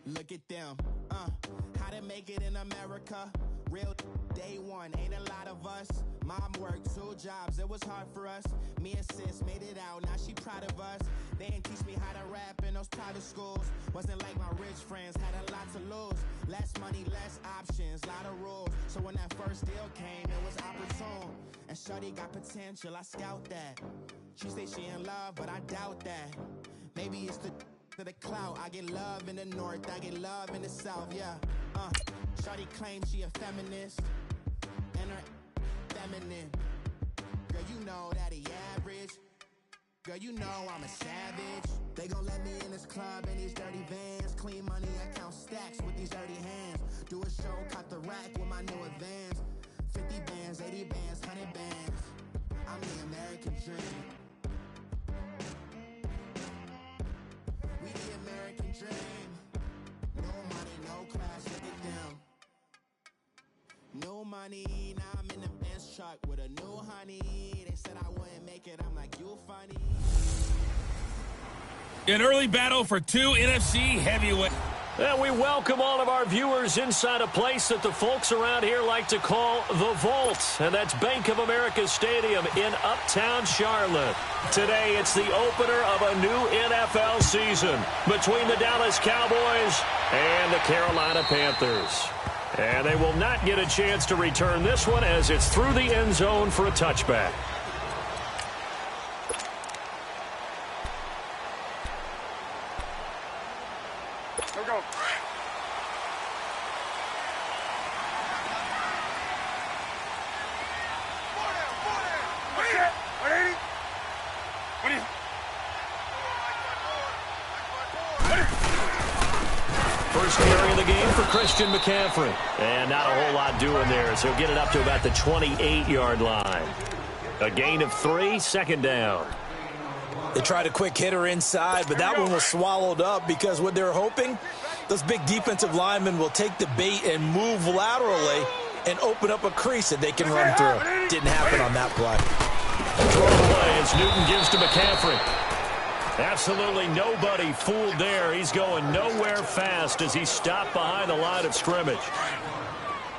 Look at them, how to make it in America. Real day one, ain't a lot of us. Mom worked 2 jobs, it was hard for us. Me and sis made it out, now she proud of us. They didn't teach me how to rap in those private schools. Wasn't like my rich friends, had a lot to lose. Less money, less options, lot of rules. So when that first deal came, it was opportune. And shorty got potential, I scout that. She say she in love, but I doubt that. Maybe it's the clout. I get love in the north, I get love in the south, yeah. Shorty claims she a feminist, and her feminine. Girl, you know that he average. Girl, you know I'm a savage. They gon' let me in this club in these dirty vans. Clean money, I count stacks with these dirty hands. Do a show, cut the rack with my new advance. 50 bands, 80 bands, 100 bands. I'm the American dream. We the American dream. No money, no class, look at them. No money, now I'm in the Benz truck with a new honey. They said I wouldn't make it, I'm like, you funny. An early battle for 2 NFC heavyweight. And we welcome all of our viewers inside a place that the folks around here like to call the Vault. And that's Bank of America Stadium in Uptown Charlotte. Today, it's the opener of a new NFL season between the Dallas Cowboys and the Carolina Panthers. And they will not get a chance to return this one as it's through the end zone for a touchback. Here we go. First carry of the game for Christian McCaffrey. And not a whole lot doing there, so he'll get it up to about the 28-yard line. A gain of 3, second down. They tried a quick hitter inside, but that one was swallowed up because what they're hoping, those big defensive linemen will take the bait and move laterally and open up a crease that they can run through. Didn't happen on that play. Throw away as Newton gives to McCaffrey. Absolutely nobody fooled there. He's going nowhere fast as he stopped behind the line of scrimmage.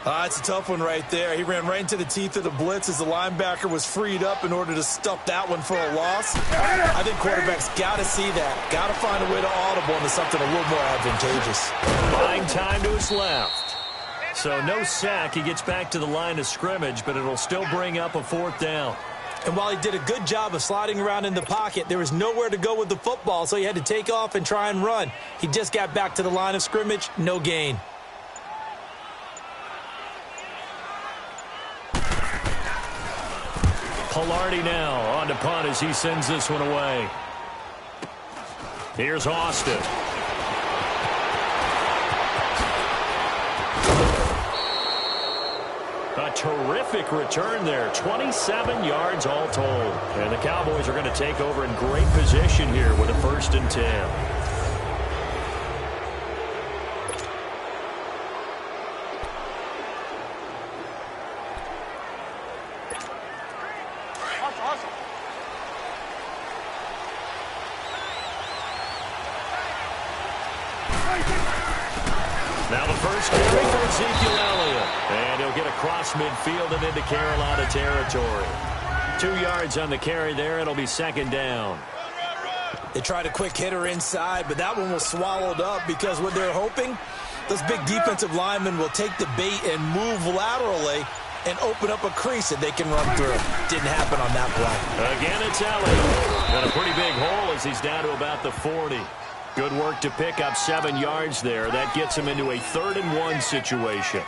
It's a tough one right there. He ran right into the teeth of the blitz as the linebacker was freed up in order to stuff that one for a loss. I think quarterbacks got to see that. Got to find a way to audible into something a little more advantageous. Buying time to his left. So no sack. He gets back to the line of scrimmage, but it'll still bring up a 4th down. And while he did a good job of sliding around in the pocket, there was nowhere to go with the football, so he had to take off and try and run. He just got back to the line of scrimmage, no gain. Pilardi now on to punt as he sends this one away. Here's Austin. A terrific return there. 27 yards all told. And the Cowboys are going to take over in great position here with a 1st and 10. Now the first carry for Ezekiel Elliott. And he'll get across midfield and into Carolina territory. 2 yards on the carry there. It'll be 2nd down. They tried a quick hitter inside, but that one was swallowed up because what they're hoping, those big defensive linemen will take the bait and move laterally and open up a crease that they can run through. Didn't happen on that play. Again, it's Elliott. Got a pretty big hole as he's down to about the 40. Good work to pick up 7 yards there. That gets him into a 3rd and 1 situation.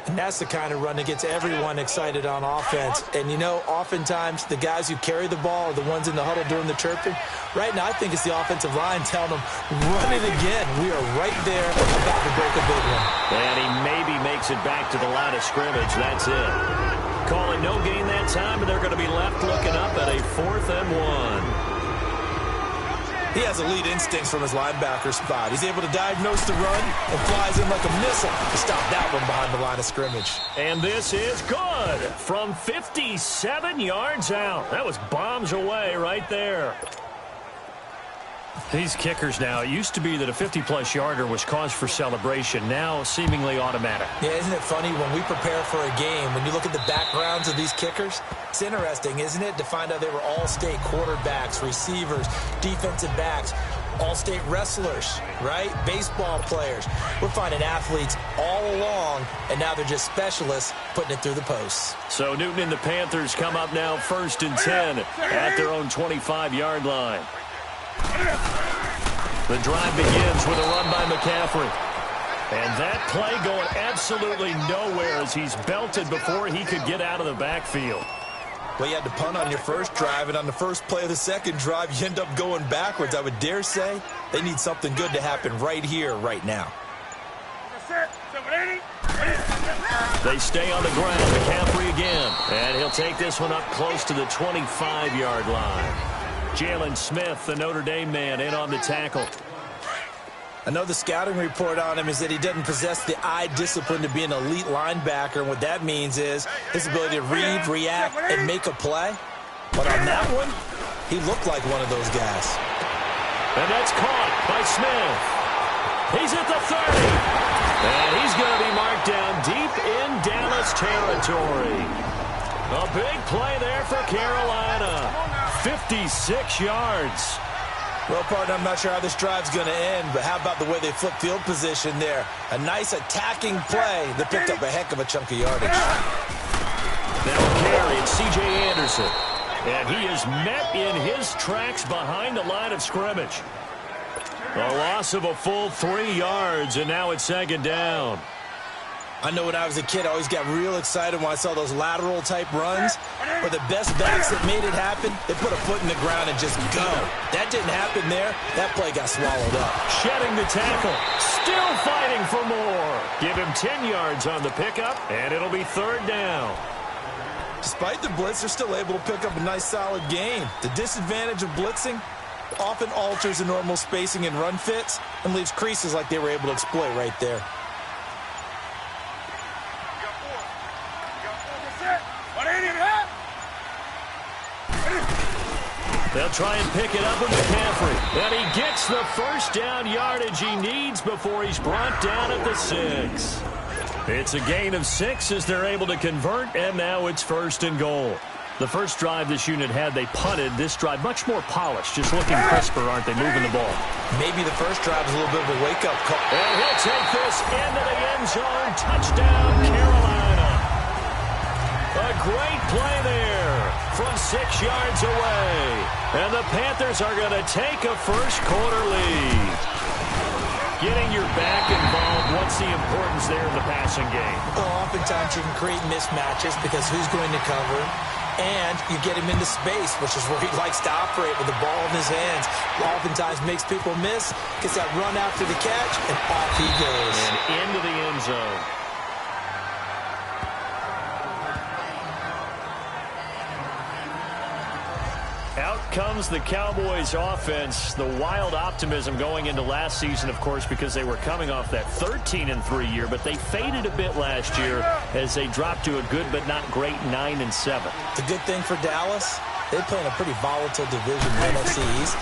And that's the kind of run that gets everyone excited on offense. And, you know, oftentimes the guys who carry the ball are the ones in the huddle doing the chirping. Right now, I think it's the offensive line telling them, run it again. We are right there about to break a big one. And he maybe makes it back to the line of scrimmage. That's it. Calling no gain that time, and they're going to be left looking up at a 4th and 1. He has elite instincts from his linebacker spot. He's able to diagnose the run and flies in like a missile to stop that one behind the line of scrimmage. And this is good from 57 yards out. That was bombs away right there. These kickers now, it used to be that a 50-plus yarder was cause for celebration. Now, seemingly automatic. Yeah, isn't it funny when we prepare for a game, when you look at the backgrounds of these kickers? It's interesting, isn't it, to find out they were all-state quarterbacks, receivers, defensive backs, all-state wrestlers, right? Baseball players. We're finding athletes all along, and now they're just specialists putting it through the posts. So Newton and the Panthers come up now 1st and 10 at their own 25-yard line. The drive begins with a run by McCaffrey. And that play going absolutely nowhere as he's belted before he could get out of the backfield. Well, you had to punt on your first drive, and on the first play of the second drive, you end up going backwards. I would dare say they need something good to happen right here, right now. They stay on the ground. McCaffrey again. And he'll take this one up close to the 25-yard line. Jalen Smith, the Notre Dame man, in on the tackle. I know the scouting report on him is that he doesn't possess the eye discipline to be an elite linebacker, and what that means is his ability to read, react, and make a play. But on that one, he looked like one of those guys. And that's caught by Smith. He's at the 30. And he's going to be marked down deep in Dallas territory. A big play there for Carolina. 56 yards. Well, partner, I'm not sure how this drive's going to end, but how about the way they flip field position there? A nice attacking play that picked up a heck of a chunk of yardage. They'll carry it, C.J. Anderson. And he is met in his tracks behind the line of scrimmage. A loss of a full 3 yards, and now it's 2nd down. I know when I was a kid, I always got real excited when I saw those lateral-type runs. But the best backs that made it happen, they put a foot in the ground and just go. That didn't happen there. That play got swallowed up. Shedding the tackle. Still fighting for more. Give him 10 yards on the pickup, and it'll be 3rd down. Despite the blitz, they're still able to pick up a nice, solid gain. The disadvantage of blitzing often alters the normal spacing and run fits and leaves creases like they were able to exploit right there. They'll try and pick it up with McCaffrey. And he gets the first down yardage he needs before he's brought down at the 6. It's a gain of 6 as they're able to convert, and now it's 1st and goal. The first drive this unit had, they punted. This drive, much more polished, just looking crisper, aren't they, moving the ball? Maybe the first drive is a little bit of a wake-up call. And he'll take this into the end zone. Touchdown, Carolina. A great play there from 6 yards away. And the Panthers are going to take a first-quarter lead. Getting your back involved, what's the importance there in the passing game? Well, oftentimes you can create mismatches because who's going to cover? And you get him into space, which is where he likes to operate with the ball in his hands. Oftentimes makes people miss, gets that run after the catch, and off he goes. And into the end zone. Out comes the Cowboys offense. The wild optimism going into last season, of course, because they were coming off that 13-3 year, but they faded a bit last year as they dropped to a good but not great 9-7. The good thing for Dallas, they play in a pretty volatile division, the NFC East.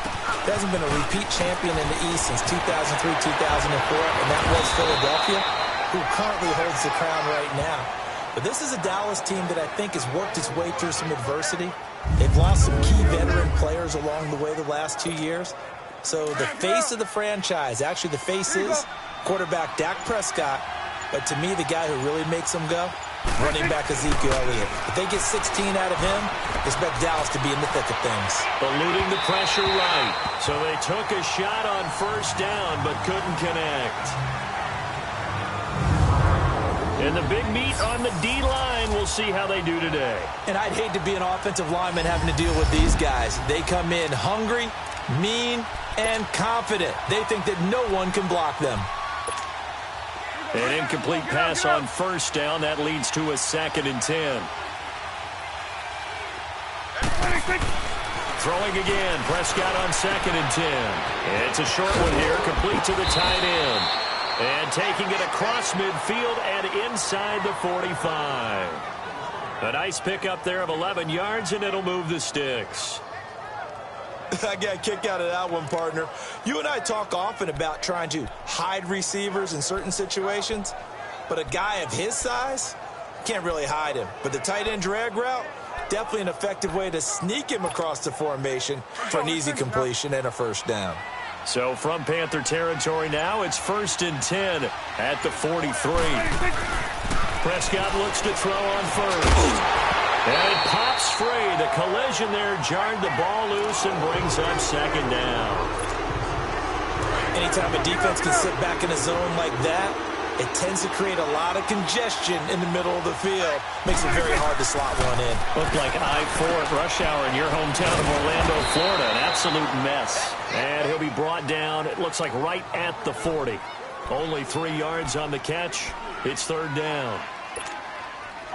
There hasn't been a repeat champion in the East since 2003-2004, and that was Philadelphia, who currently holds the crown right now. But this is a Dallas team that I think has worked its way through some adversity. They've lost some key veteran players along the way the last 2 years. So the face of the franchise, actually the face is quarterback Dak Prescott. But to me, the guy who really makes them go, running back Ezekiel Elliott. If they get 16 out of him, expect Dallas to be in the thick of things. Eluding the pressure right. So they took a shot on first down but couldn't connect. And the big meat on the D-line, we'll see how they do today. And I'd hate to be an offensive lineman having to deal with these guys. They come in hungry, mean, and confident. They think that no one can block them. An incomplete pass on first down. That leads to a 2nd and 10. Throwing again. Prescott on 2nd and 10. It's a short one here, complete to the tight end. And taking it across midfield and inside the 45. A nice pickup there of 11 yards, and it'll move the sticks. I got a kick out of that one, partner. You and I talk often about trying to hide receivers in certain situations, but a guy of his size can't really hide him. But the tight end drag route, definitely an effective way to sneak him across the formation for an easy completion and a first down. So from Panther territory now, it's 1st and 10 at the 43. Prescott looks to throw on first. And it pops free. The collision there jarred the ball loose and brings up 2nd down. Anytime a defense can sit back in a zone like that, it tends to create a lot of congestion in the middle of the field. Makes it very hard to slot one in. Looked like I-4 at rush hour in your hometown of Orlando, Florida. An absolute mess. And he'll be brought down, it looks like right at the 40. Only 3 yards on the catch. It's 3rd down.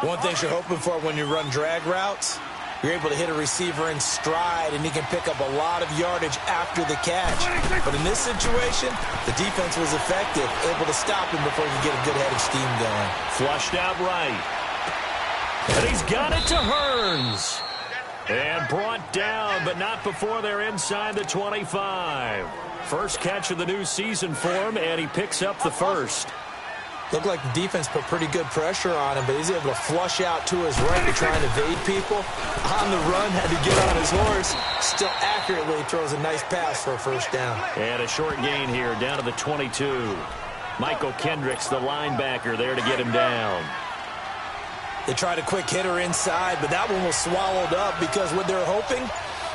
One thing you're hoping for when you run drag routes, you're able to hit a receiver in stride, and he can pick up a lot of yardage after the catch. But in this situation, the defense was effective, able to stop him before he could get a good head of steam going. Flushed out right. And he's got it to Hearns. And brought down, but not before they're inside the 25. First catch of the new season for him, and he picks up the first. Looked like the defense put pretty good pressure on him, but he's able to flush out to his right to try and evade people. On the run, had to get on his horse. Still accurately throws a nice pass for a first down. And a short gain here, down to the 22. Michael Kendricks, the linebacker, there to get him down. They tried a quick hitter inside, but that one was swallowed up because what they're hoping,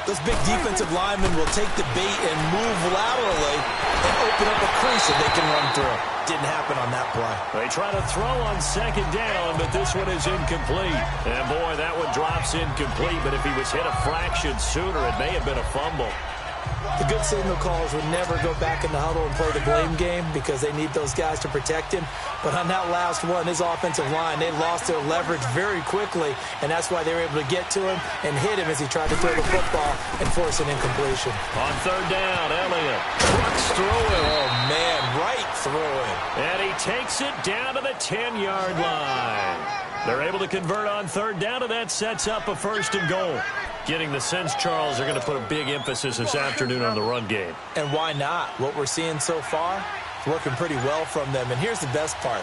those big defensive linemen will take the bait and move laterally and open up a crease that they can run through. Didn't happen on that play. They try to throw on 2nd down, but this one is incomplete. And, boy, that one drops incomplete, but if he was hit a fraction sooner, it may have been a fumble. The good signal callers would never go back in the huddle and play the blame game because they need those guys to protect him. But on that last one, his offensive line, they lost their leverage very quickly, and that's why they were able to get to him and hit him as he tried to throw the football and force an incompletion. On 3rd down, Elliott trucks through him. Oh, man, right through him. And he takes it down to the 10-yard line. They're able to convert on 3rd down, and that sets up a 1st and goal. Getting the sense, Charles, they're going to put a big emphasis this afternoon on the run game. And why not? What we're seeing so far, it's working pretty well from them. And here's the best part.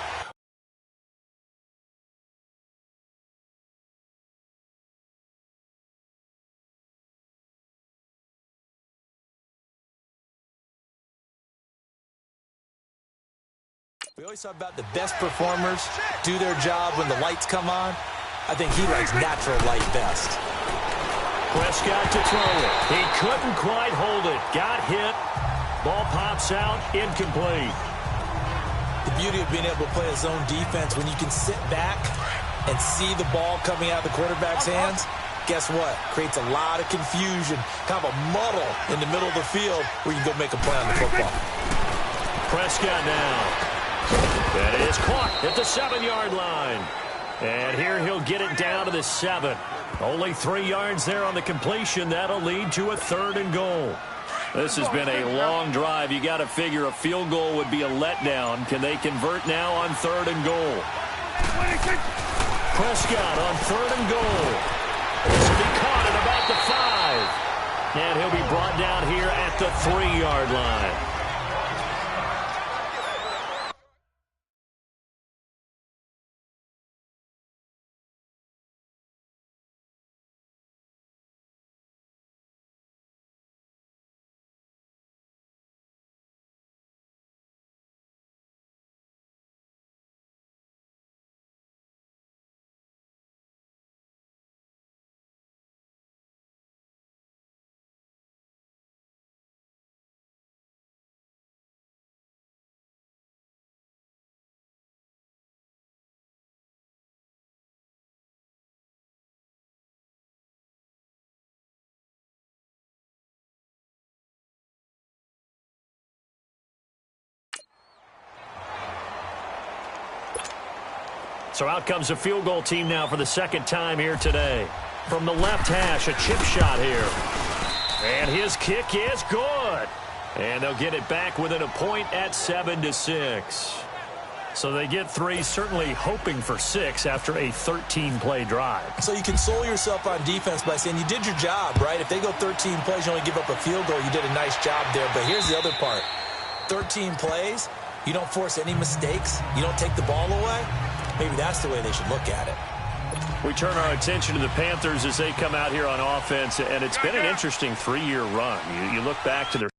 We always talk about the best performers do their job when the lights come on. I think he likes natural light best. Prescott to throw it. He couldn't quite hold it. Got hit. Ball pops out. Incomplete. The beauty of being able to play a zone defense when you can sit back and see the ball coming out of the quarterback's hands, guess what? Creates a lot of confusion, kind of a muddle in the middle of the field where you can go make a play on the football. Prescott now. That is caught at the 7-yard line. And here he'll get it down to the 7. Only 3 yards there on the completion. That'll lead to a 3rd and goal. This has been a long drive. You got to figure a field goal would be a letdown. Can they convert now on 3rd and goal? Prescott on 3rd and goal. This will be caught at about the 5. And he'll be brought down here at the 3-yard line. So out comes a field goal team now for the 2nd time here today. From the left hash, a chip shot here. And his kick is good. And they'll get it back within a point at 7-6. So they get 3, certainly hoping for 6 after a 13-play drive. So you console yourself on defense by saying you did your job, right? If they go 13 plays, you only give up a field goal, you did a nice job there. But here's the other part. 13 plays, you don't force any mistakes, you don't take the ball away. Maybe that's the way they should look at it. We turn our attention to the Panthers as they come out here on offense, and it's been an interesting 3-year run. You look back to their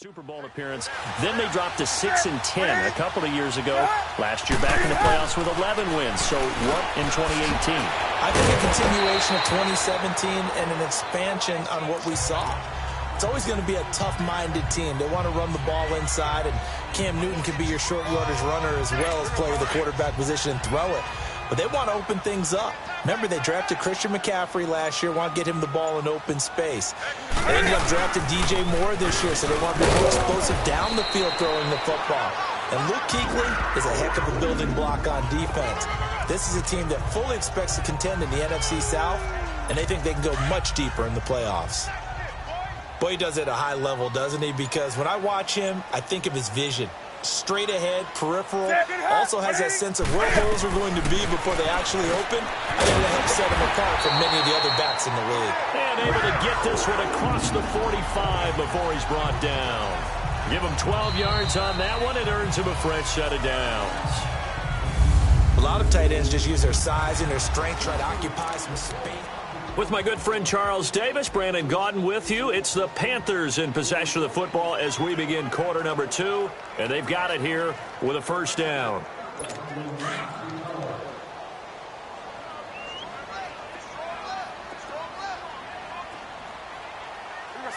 Super Bowl appearance. Then they dropped to 6-10 a couple of years ago. Last year back in the playoffs with 11 wins. So what in 2018? I think a continuation of 2017 and an expansion on what we saw. It's always going to be a tough-minded team. They want to run the ball inside, and Cam Newton can be your short yardage runner as well as play the quarterback position and throw it. But they want to open things up. Remember, they drafted Christian McCaffrey last year, want to get him the ball in open space. They ended up drafting DJ Moore this year, so they want to be more explosive down the field throwing the football. And Luke Kuechly is a heck of a building block on defense. This is a team that fully expects to contend in the NFC South, and they think they can go much deeper in the playoffs. Boy, he does it at a high level, doesn't he? Because when I watch him, I think of his vision. Straight ahead, peripheral, also has that sense of where holes are going to be before they actually open. I think that helps set him apart from many of the other backs in the league. And able to get this one across the 45 before he's brought down. Give him 12 yards on that one. It earns him a fresh set of downs. A lot of tight ends just use their size and their strength, try to occupy some space. With my good friend Charles Davis, Brandon Gaudin with you. It's the Panthers in possession of the football as we begin quarter number 2. And they've got it here with a first down.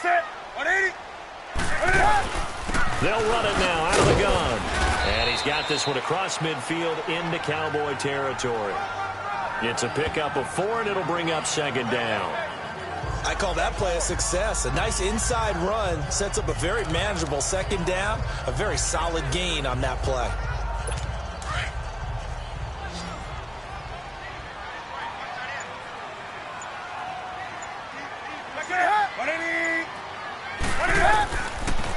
Set. 180. They'll run it now out of the gun. And he's got this one across midfield into Cowboy territory. It's a pickup of 4, and it'll bring up second down. I call that play a success. A nice inside run sets up a very manageable second down, a very solid gain on that play.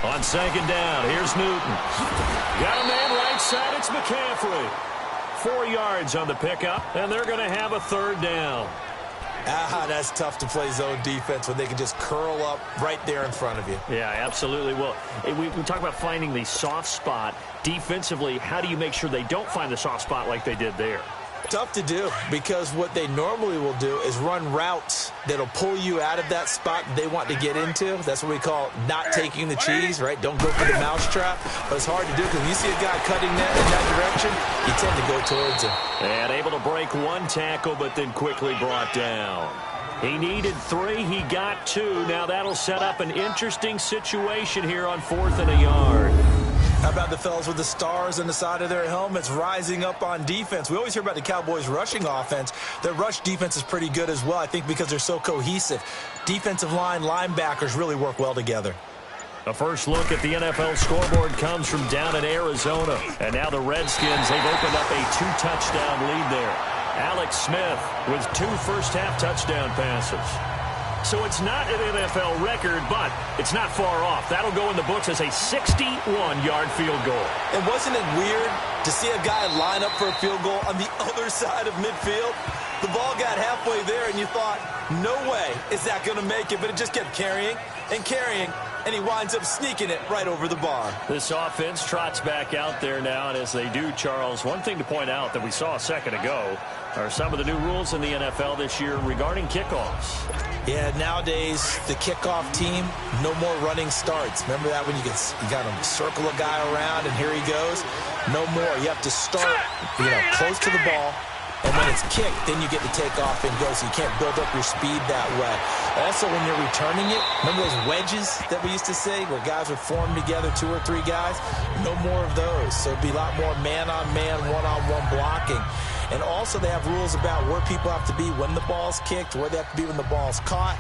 On second down, here's Newton. Got a man right side, it's McCaffrey. 4 yards on the pickup, and they're going to have a third down. That's tough to play zone defense when they can just curl up right there in front of you. Yeah, absolutely. Well, we talk about finding the soft spot. Defensively, how do you make sure they don't find the soft spot like they did there? Tough to do, because what they normally will do is run routes that'll pull you out of that spot they want to get into. That's what we call not taking the cheese, right? Don't go for the mousetrap. But it's hard to do because when you see a guy cutting that in that direction, you tend to go towards him. And able to break one tackle, but then quickly brought down. He needed 3. He got 2. Now that'll set up an interesting situation here on 4th and a yard. How about the fellas with the stars on the side of their helmets rising up on defense? We always hear about the Cowboys' rushing offense. Their rush defense is pretty good as well, I think, because they're so cohesive. Defensive line, linebackers really work well together. A first look at the NFL scoreboard comes from down in Arizona. And now the Redskins, they've opened up a 2-touchdown lead there. Alex Smith with 2 first-half touchdown passes. So it's not an NFL record, but it's not far off. That'll go in the books as a 61-yard field goal. And wasn't it weird to see a guy line up for a field goal on the other side of midfield? The ball got halfway there, and you thought, no way is that going to make it, but it just kept carrying and carrying, and he winds up sneaking it right over the bar. This offense trots back out there now, and as they do, Charles, one thing to point out that we saw a second ago are some of the new rules in the NFL this year regarding kickoffs. Yeah, nowadays, the kickoff team, no more running starts. Remember that when you got to circle a guy around and here he goes? No more. You have to start, close to the ball, and when it's kicked, then you get to take off and go, so you can't build up your speed that way. Also, when you're returning it, remember those wedges that we used to say where guys would form together, 2 or 3 guys? No more of those. So it'd be a lot more man-on-man, one-on-one blocking. And also they have rules about where people have to be when the ball's kicked, where they have to be when the ball's caught.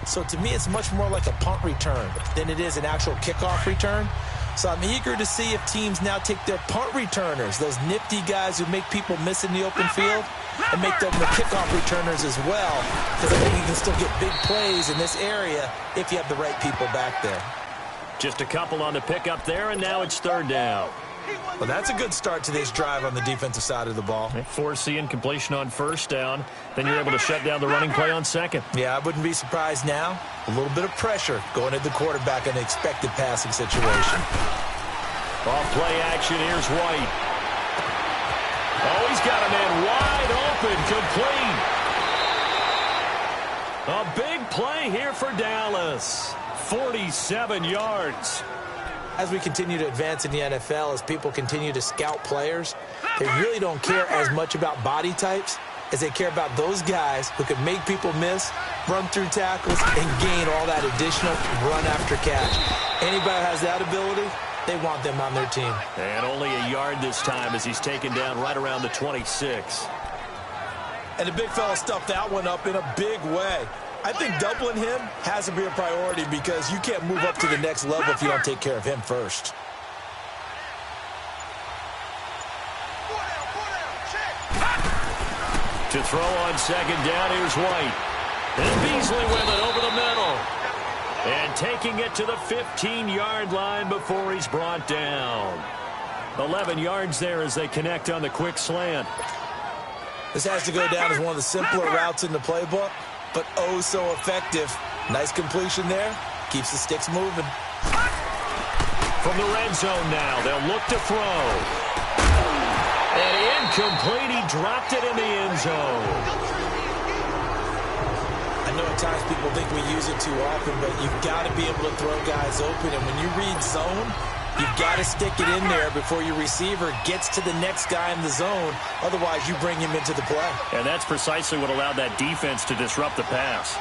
So to me, it's much more like a punt return than it is an actual kickoff return. So I'm eager to see if teams now take their punt returners, those nifty guys who make people miss in the open field, and make them the kickoff returners as well, because I think you can still get big plays in this area if you have the right people back there. Just a couple on the pickup there, and now it's third down. Well, that's a good start to this drive on the defensive side of the ball. Force the incompletion on first down. Then you're able to shut down the running play on second. Yeah, I wouldn't be surprised now. A little bit of pressure going at the quarterback in the expected passing situation. Off play action, here's White. Oh, he's got a man wide open, complete. A big play here for Dallas. 47 yards. As we continue to advance in the NFL, as people continue to scout players, they really don't care as much about body types as they care about those guys who can make people miss, run through tackles, and gain all that additional run after catch. Anybody who has that ability, they want them on their team. And only a yard this time as he's taken down right around the 26. And the big fella stuffed that one up in a big way. I think doubling him has to be a priority because you can't move up to the next level if you don't take care of him first. To throw on second down, here's White. And Beasley with it over the middle. And taking it to the 15-yard line before he's brought down. 11 yards there as they connect on the quick slant. This has to go down as one of the simpler routes in the playbook, but oh so effective. Nice completion there. Keeps the sticks moving. From the red zone now, they'll look to throw. And incomplete. He dropped it in the end zone. I know at times people think we use it too often, but you've got to be able to throw guys open. And when you read zone, you've got to stick it in there before your receiver gets to the next guy in the zone. Otherwise, you bring him into the play. And that's precisely what allowed that defense to disrupt the pass.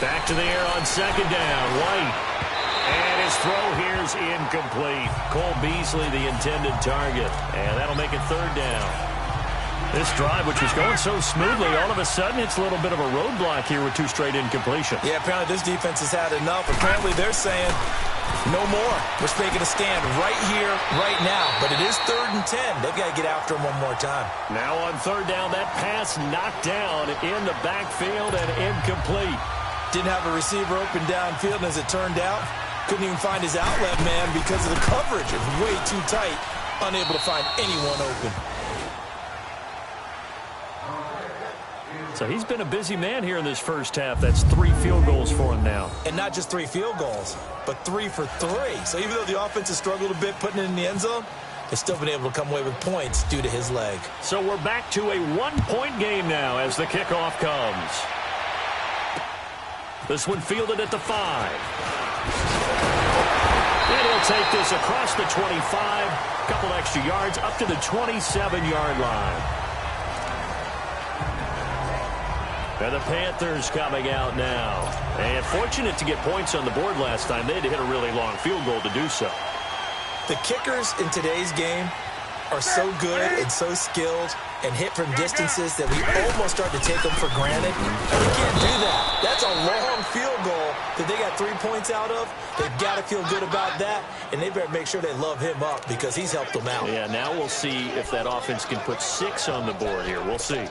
Back to the air on second down. White. And his throw here is incomplete. Cole Beasley, the intended target. And that'll make it third down. This drive, which was going so smoothly, all of a sudden it's a little bit of a roadblock here with two straight incompletions. Yeah, apparently this defense has had enough. Apparently they're saying, no more. We're making a stand right here, right now. But it is 3rd and 10. They've got to get after him one more time. Now on third down, that pass knocked down in the backfield and incomplete. Didn't have a receiver open downfield, and as it turned out, couldn't even find his outlet man because of the coverage. It was way too tight, unable to find anyone open. So he's been a busy man here in this first half. That's 3 field goals for him now. And not just 3 field goals, but 3 for 3. So even though the offense has struggled a bit putting it in the end zone, they've still been able to come away with points due to his leg. So we're back to a 1-point game now as the kickoff comes. This one fielded at the 5. And he'll take this across the 25. Couple extra yards up to the 27-yard line. And the Panthers coming out now. And fortunate to get points on the board last time. They had to hit a really long field goal to do so. The kickers in today's game are so good and so skilled and hit from distances that we almost start to take them for granted. And we can't do that. That's a long field goal that they got 3 points out of. They've got to feel good about that, and they better make sure they love him up because he's helped them out. Yeah, now we'll see if that offense can put 6 on the board here. We'll see.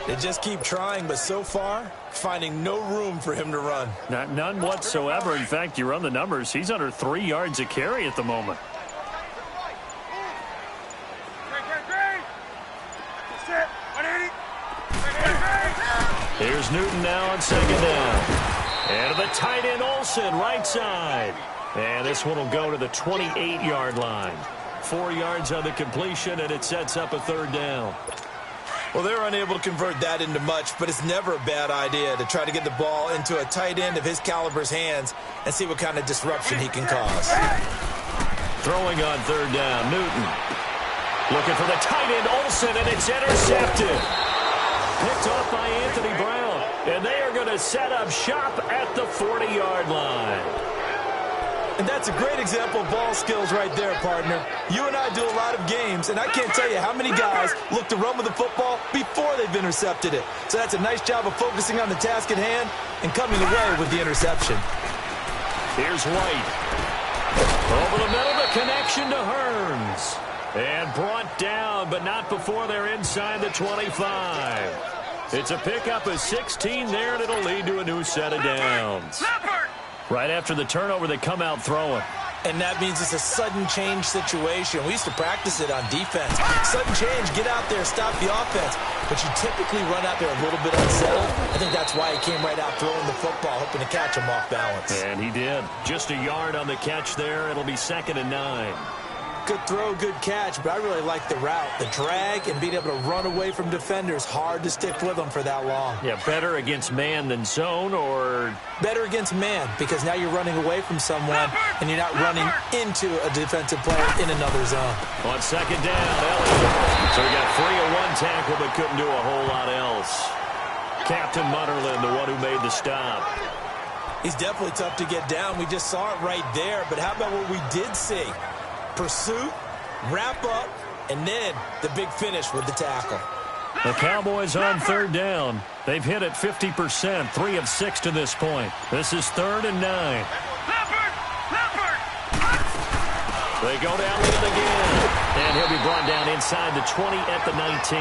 They just keep trying, but so far, finding no room for him to run. None whatsoever. In fact, you run the numbers. He's under 3 yards a carry at the moment. Here's Newton now on second down. And to the tight end, Olsen, right side. And this one will go to the 28-yard line. 4 yards on the completion, and it sets up a third down. Well, they were unable to convert that into much, but it's never a bad idea to try to get the ball into a tight end of his caliber's hands and see what kind of disruption he can cause. Throwing on third down, Newton. Looking for the tight end, Olsen, and it's intercepted. Picked off by Anthony Brown. And they are going to set up shop at the 40-yard line. And that's a great example of ball skills right there, partner. You and I do a lot of games, and I can't tell you how many guys look to run with the football before they've intercepted it. So that's a nice job of focusing on the task at hand and coming away with the interception. Here's White. Over the middle, the connection to Hearns. And brought down, but not before they're inside the 25. It's a pickup of 16 there, and it'll lead to a new set of downs. Right after the turnover, they come out throwing. And that means it's a sudden change situation. We used to practice it on defense. Sudden change, get out there, stop the offense. But you typically run out there a little bit unsettled. I think that's why he came right out throwing the football, hoping to catch him off balance. And he did. Just a yard on the catch there. It'll be 2nd and 9. Good throw, good catch, but I really like the route. The drag and being able to run away from defenders, hard to stick with them for that long. Yeah, better against man than zone, or? Better against man, because now you're running away from someone and you're not running into a defensive player in another zone. On second down, Elliott. So he got 3 of 1 tackle, but couldn't do a whole lot else. Captain Mutterland, the one who made the stop. He's definitely tough to get down. We just saw it right there, but how about what we did see? Pursuit, wrap up, and then the big finish with the tackle. The Cowboys on third down. They've hit it 50%, 3 of 6 to this point. This is 3rd and 9. They go down with it again. And he'll be brought down inside the 20 at the 19.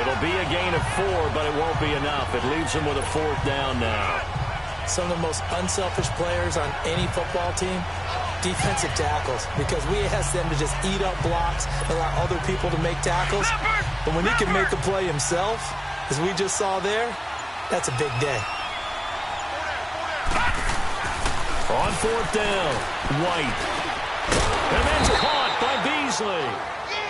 It'll be a gain of 4, but it won't be enough. It leaves him with a 4th down now. Some of the most unselfish players on any football team, defensive tackles, because we ask them to just eat up blocks and allow other people to make tackles. But when he can make a play himself, as we just saw there, that's a big day. On 4th down, White. And then caught by Beasley.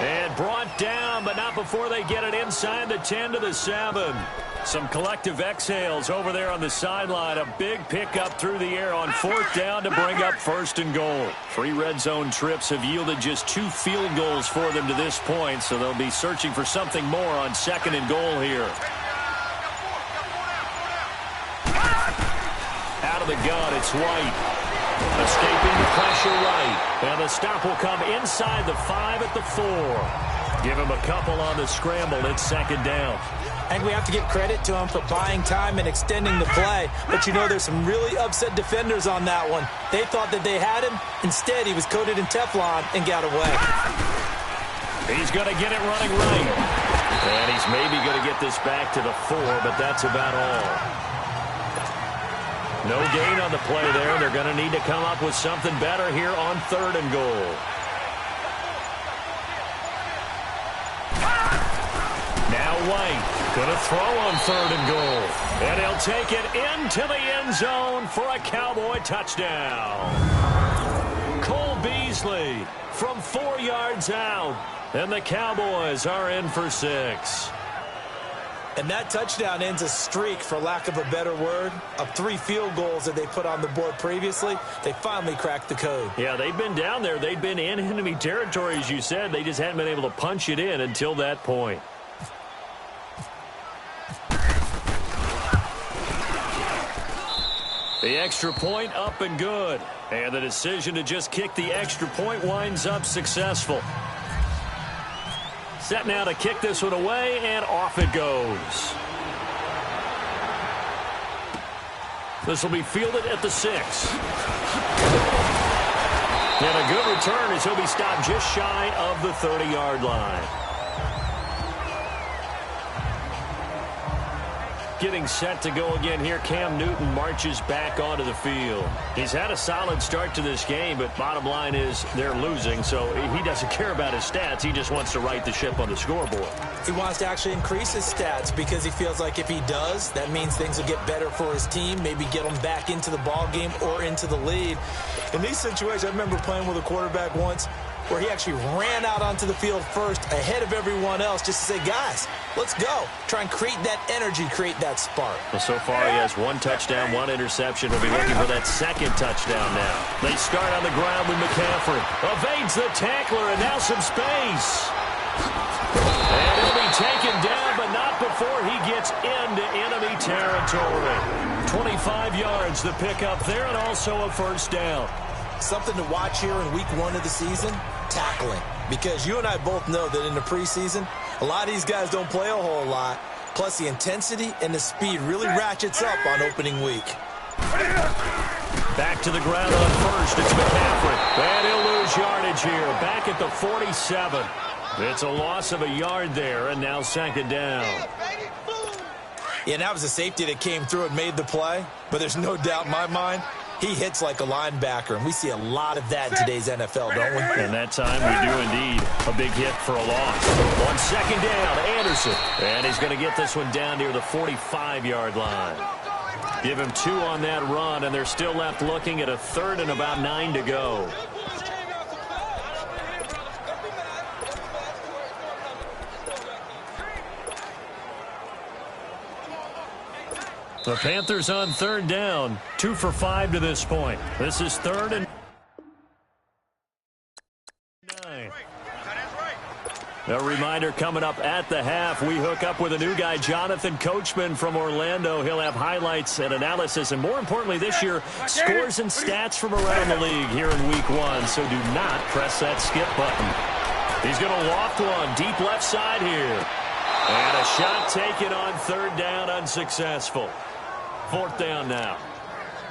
And brought down, but not before they get it inside the 10 to the 7. Some collective exhales over there on the sideline. A big pickup through the air on 4th down to bring up 1st and goal. 3 red zone trips have yielded just 2 field goals for them to this point, so they'll be searching for something more on 2nd and goal here. Out of the gun, it's White. Escaping the pressure right. And the stop will come inside the 5 at the 4. Give him a couple on the scramble. It's 2nd down. And we have to give credit to him for buying time and extending the play. But you know, there's some really upset defenders on that one. They thought that they had him. Instead, he was coated in Teflon and got away. He's going to get it running right. And he's maybe going to get this back to the 4, but that's about all. No gain on the play there. They're going to need to come up with something better here on 3rd and goal. Now White going to throw on 3rd and goal. And he'll take it into the end zone for a Cowboy touchdown. Cole Beasley from 4 yards out. And the Cowboys are in for 6. And that touchdown ends a streak, for lack of a better word, of 3 field goals that they put on the board previously. They finally cracked the code. Yeah, they've been down there. They've been in enemy territory, as you said. They just hadn't been able to punch it in until that point. The extra point up and good. And the decision to just kick the extra point winds up successful. Set now to kick this one away, and off it goes. This will be fielded at the 6. And a good return as he'll be stopped just shy of the 30-yard line. Getting set to go again here. Cam Newton marches back onto the field. He's had a solid start to this game, but bottom line is they're losing, so he doesn't care about his stats. He just wants to right the ship on the scoreboard. He wants to actually increase his stats because he feels like if he does, that means things will get better for his team, maybe get them back into the ball game or into the lead. In these situations, I remember playing with a quarterback once where he actually ran out onto the field first ahead of everyone else just to say, guys, let's go. Try and create that energy, create that spark. Well, so far he has 1 touchdown, 1 interception. We'll be looking for that 2nd touchdown now. They start on the ground with McCaffrey. Evades the tackler, and now some space. And he'll be taken down, but not before he gets into enemy territory. 25 yards to pick up there, and also a 1st down. Something to watch here in week 1 of the season, tackling. Because you and I both know that in the preseason, a lot of these guys don't play a whole lot. Plus, the intensity and the speed really ratchets up on opening week. Back to the ground on 1st. It's McCaffrey. And he'll lose yardage here. Back at the 47. It's a loss of a yard there, and now 2nd down. Yeah, that was a safety that came through and made the play. But there's no doubt in my mind, he hits like a linebacker, and we see a lot of that in today's NFL, don't we? And that time we do indeed. A big hit for a loss. On 2nd down, Anderson. And he's going to get this one down near the 45-yard line. Give him 2 on that run, and they're still left looking at a 3rd and about 9 to go. The Panthers on third down, 2 for 5 to this point. This is 3rd and 9. A reminder coming up at the half, we hook up with a new guy, Jonathan Coachman from Orlando. He'll have highlights and analysis, and more importantly this year, scores and stats from around the league here in week 1. So do not press that skip button. He's going to loft one deep left side here. And a shot taken on 3rd down, unsuccessful. 4th down now.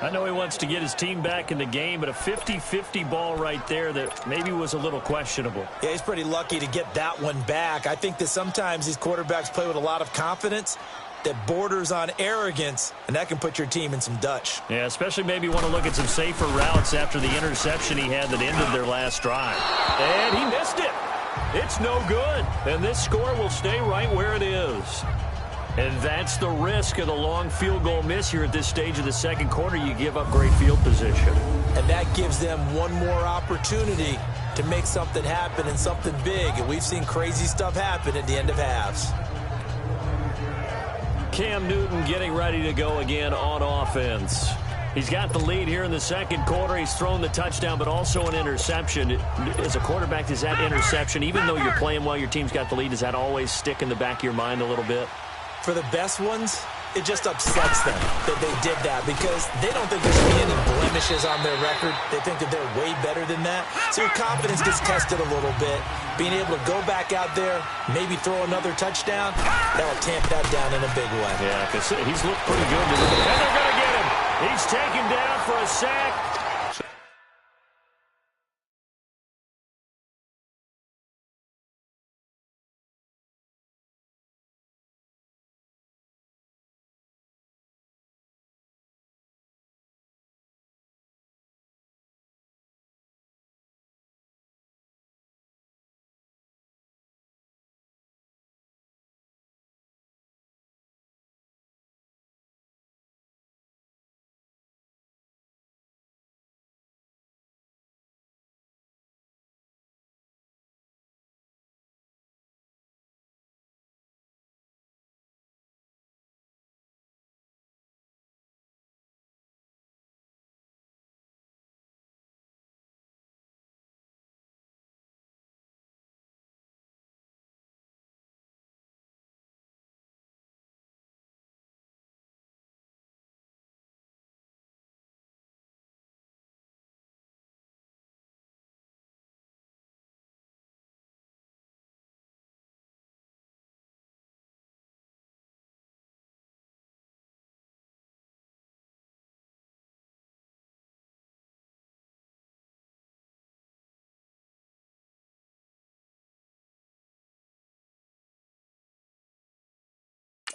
I know he wants to get his team back in the game, but a 50-50 ball right there that maybe was a little questionable. Yeah, he's pretty lucky to get that one back. I think that sometimes these quarterbacks play with a lot of confidence that borders on arrogance, and that can put your team in some Dutch. Yeah, especially maybe want to look at some safer routes after the interception he had that ended their last drive. And he missed it. It's no good. And this score will stay right where it is. And that's the risk of the long field goal miss here at this stage of the second quarter. You give up great field position. And that gives them one more opportunity to make something happen and something big. And we've seen crazy stuff happen at the end of halves. Cam Newton getting ready to go again on offense. He's got the lead here in the second quarter. He's thrown the touchdown, but also an interception. As a quarterback, does that interception, even though you're playing well, your team's got the lead, does that always stick in the back of your mind a little bit? For the best ones, it just upsets them that they did that because they don't think there should be any blemishes on their record. They think that they're way better than that. So your confidence gets tested a little bit. Being able to go back out there, maybe throw another touchdown, that'll tamp that down in a big way. Yeah, because he's looked pretty good. And they're going to get him. He's taken down for a sack.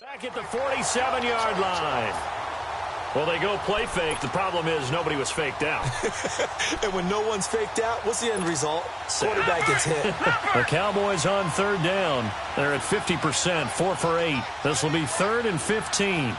Back at the 47-yard line. Well, they go play fake. The problem is nobody was faked out. And when no one's faked out, what's the end result? Quarterback gets hit. The Cowboys on 3rd down. They're at 50%, 4 for 8. This will be 3rd and 15.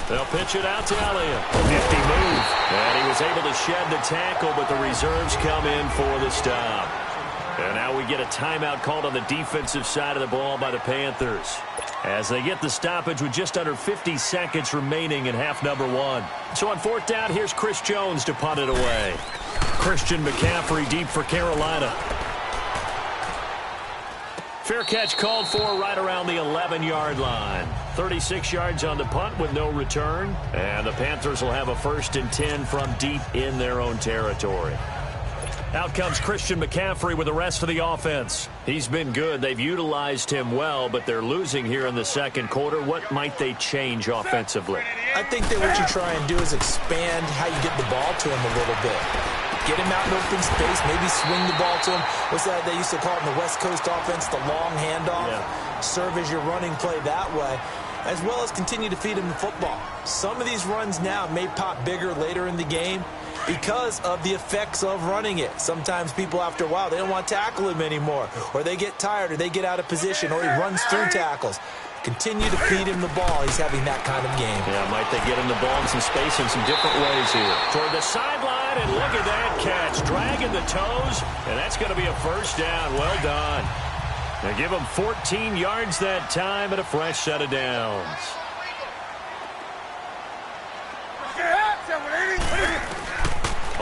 They'll pitch it out to Elliott. Nifty move. And he was able to shed the tackle, but the reserves come in for the stop. And now we get a timeout called on the defensive side of the ball by the Panthers, as they get the stoppage with just under 50 seconds remaining in half number 1. So on 4th down, here's Chris Jones to punt it away. Christian McCaffrey deep for Carolina. Fair catch called for right around the 11-yard line. 36 yards on the punt with no return. And the Panthers will have a 1st and 10 from deep in their own territory. Out comes Christian McCaffrey with the rest of the offense. He's been good. They've utilized him well, but they're losing here in the second quarter. What might they change offensively? I think that what you try and do is expand how you get the ball to him a little bit. Get him out in open space, maybe swing the ball to him. What's that they used to call it in the West Coast offense, the long handoff? Yeah. Serve as your running play that way, as well as continue to feed him the football. Some of these runs now may pop bigger later in the game, because of the effects of running it. Sometimes people, after a while, they don't want to tackle him anymore, or they get tired, or they get out of position, or he runs through tackles. Continue to feed him the ball. He's having that kind of game. Yeah, might they get him the ball in some space in some different ways here. Toward the sideline, and look at that catch. Dragging the toes, and that's going to be a first down. Well done. They give him 14 yards that time and a fresh set of downs.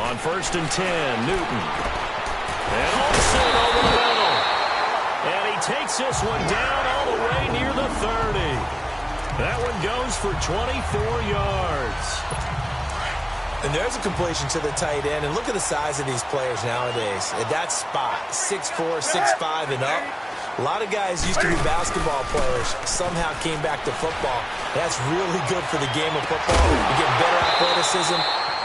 On 1st and 10, Newton. And Olsen over the middle. And he takes this one down all the way near the 30. That one goes for 24 yards. And there's a completion to the tight end. And look at the size of these players nowadays. At that spot, 6'4", 6'5", and up. A lot of guys used to be basketball players, somehow came back to football. That's really good for the game of football. You get better athleticism,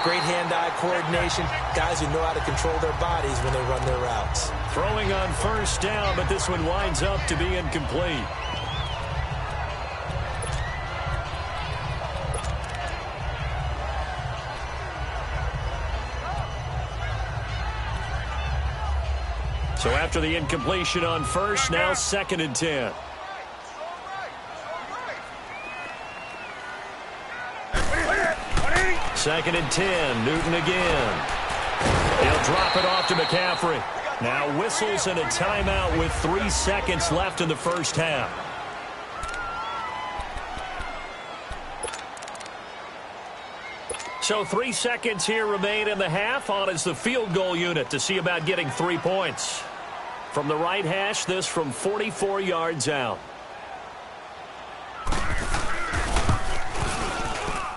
great hand-eye coordination, guys who know how to control their bodies when they run their routes. Throwing on 1st down, but this one winds up to be incomplete. So after the incompletion on 1st, now 2nd and 10. Second and 10, Newton again. He'll drop it off to McCaffrey. Now whistles and a timeout with 3 seconds left in the first half. So 3 seconds here remain in the half. On is the field goal unit to see about getting 3 points. From the right hash, this from 44 yards out.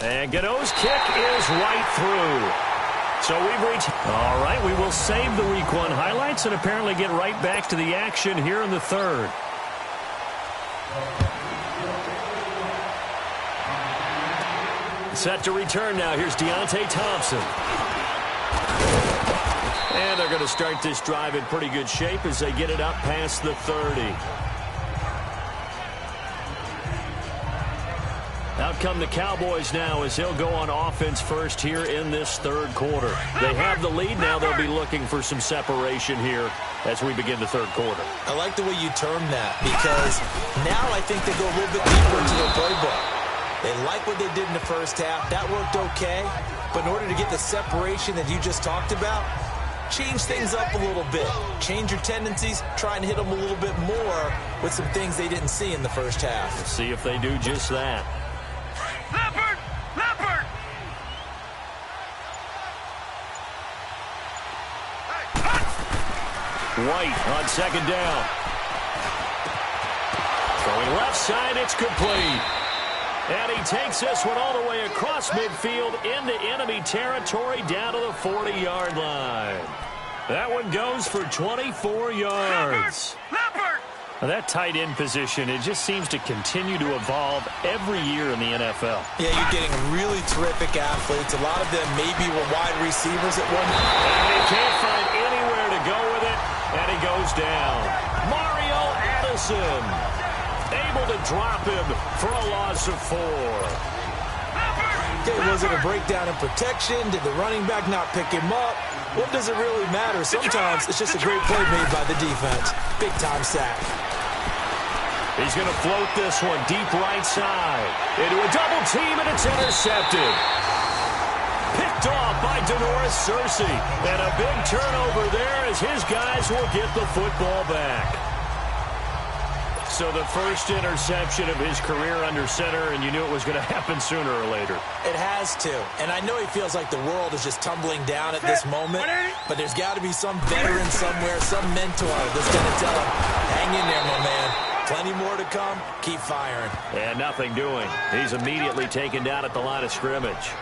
And Godot's kick is right through. So we've reached... All right, we will save the Week 1 highlights and apparently get right back to the action here in the third. Set to return now. Here's Deontay Thompson. And they're going to start this drive in pretty good shape as they get it up past the 30. Out come the Cowboys now as they'll go on offense first here in this third quarter. They have the lead. Now they'll be looking for some separation here as we begin the third quarter. I like the way you termed that because now I think they go a little bit deeper into their playbook. They like what they did in the first half. That worked okay. But in order to get the separation that you just talked about, change things up a little bit. Change your tendencies. Try and hit them a little bit more with some things they didn't see in the first half. Let's see if they do just that. Leopard! Leopard! White on second down. Throwing left side, it's complete. And he takes this one all the way across midfield into enemy territory down to the 40-yard line. That one goes for 24 yards. Leopard! Now that tight end position, it just seems to continue to evolve every year in the NFL. Yeah, you're getting really terrific athletes. A lot of them maybe were wide receivers at one point. And he can't find anywhere to go with it, and he goes down. Mario Addison able to drop him for a loss of 4. Okay, was it a breakdown in protection? Did the running back not pick him up? What does it really matter? Sometimes it's just a great play made by the defense. Big-time sack. He's going to float this one deep right side. Into a double team, and it's intercepted. Picked off by Denoris Searcy. And a big turnover there as his guys will get the football back. So the first interception of his career under center, and you knew it was going to happen sooner or later. It has to. And I know he feels like the world is just tumbling down at this moment, but there's got to be some veteran somewhere, some mentor that's going to tell him, hang in there, my man. Plenty more to come. Keep firing. And nothing doing. He's immediately taken down at the line of scrimmage.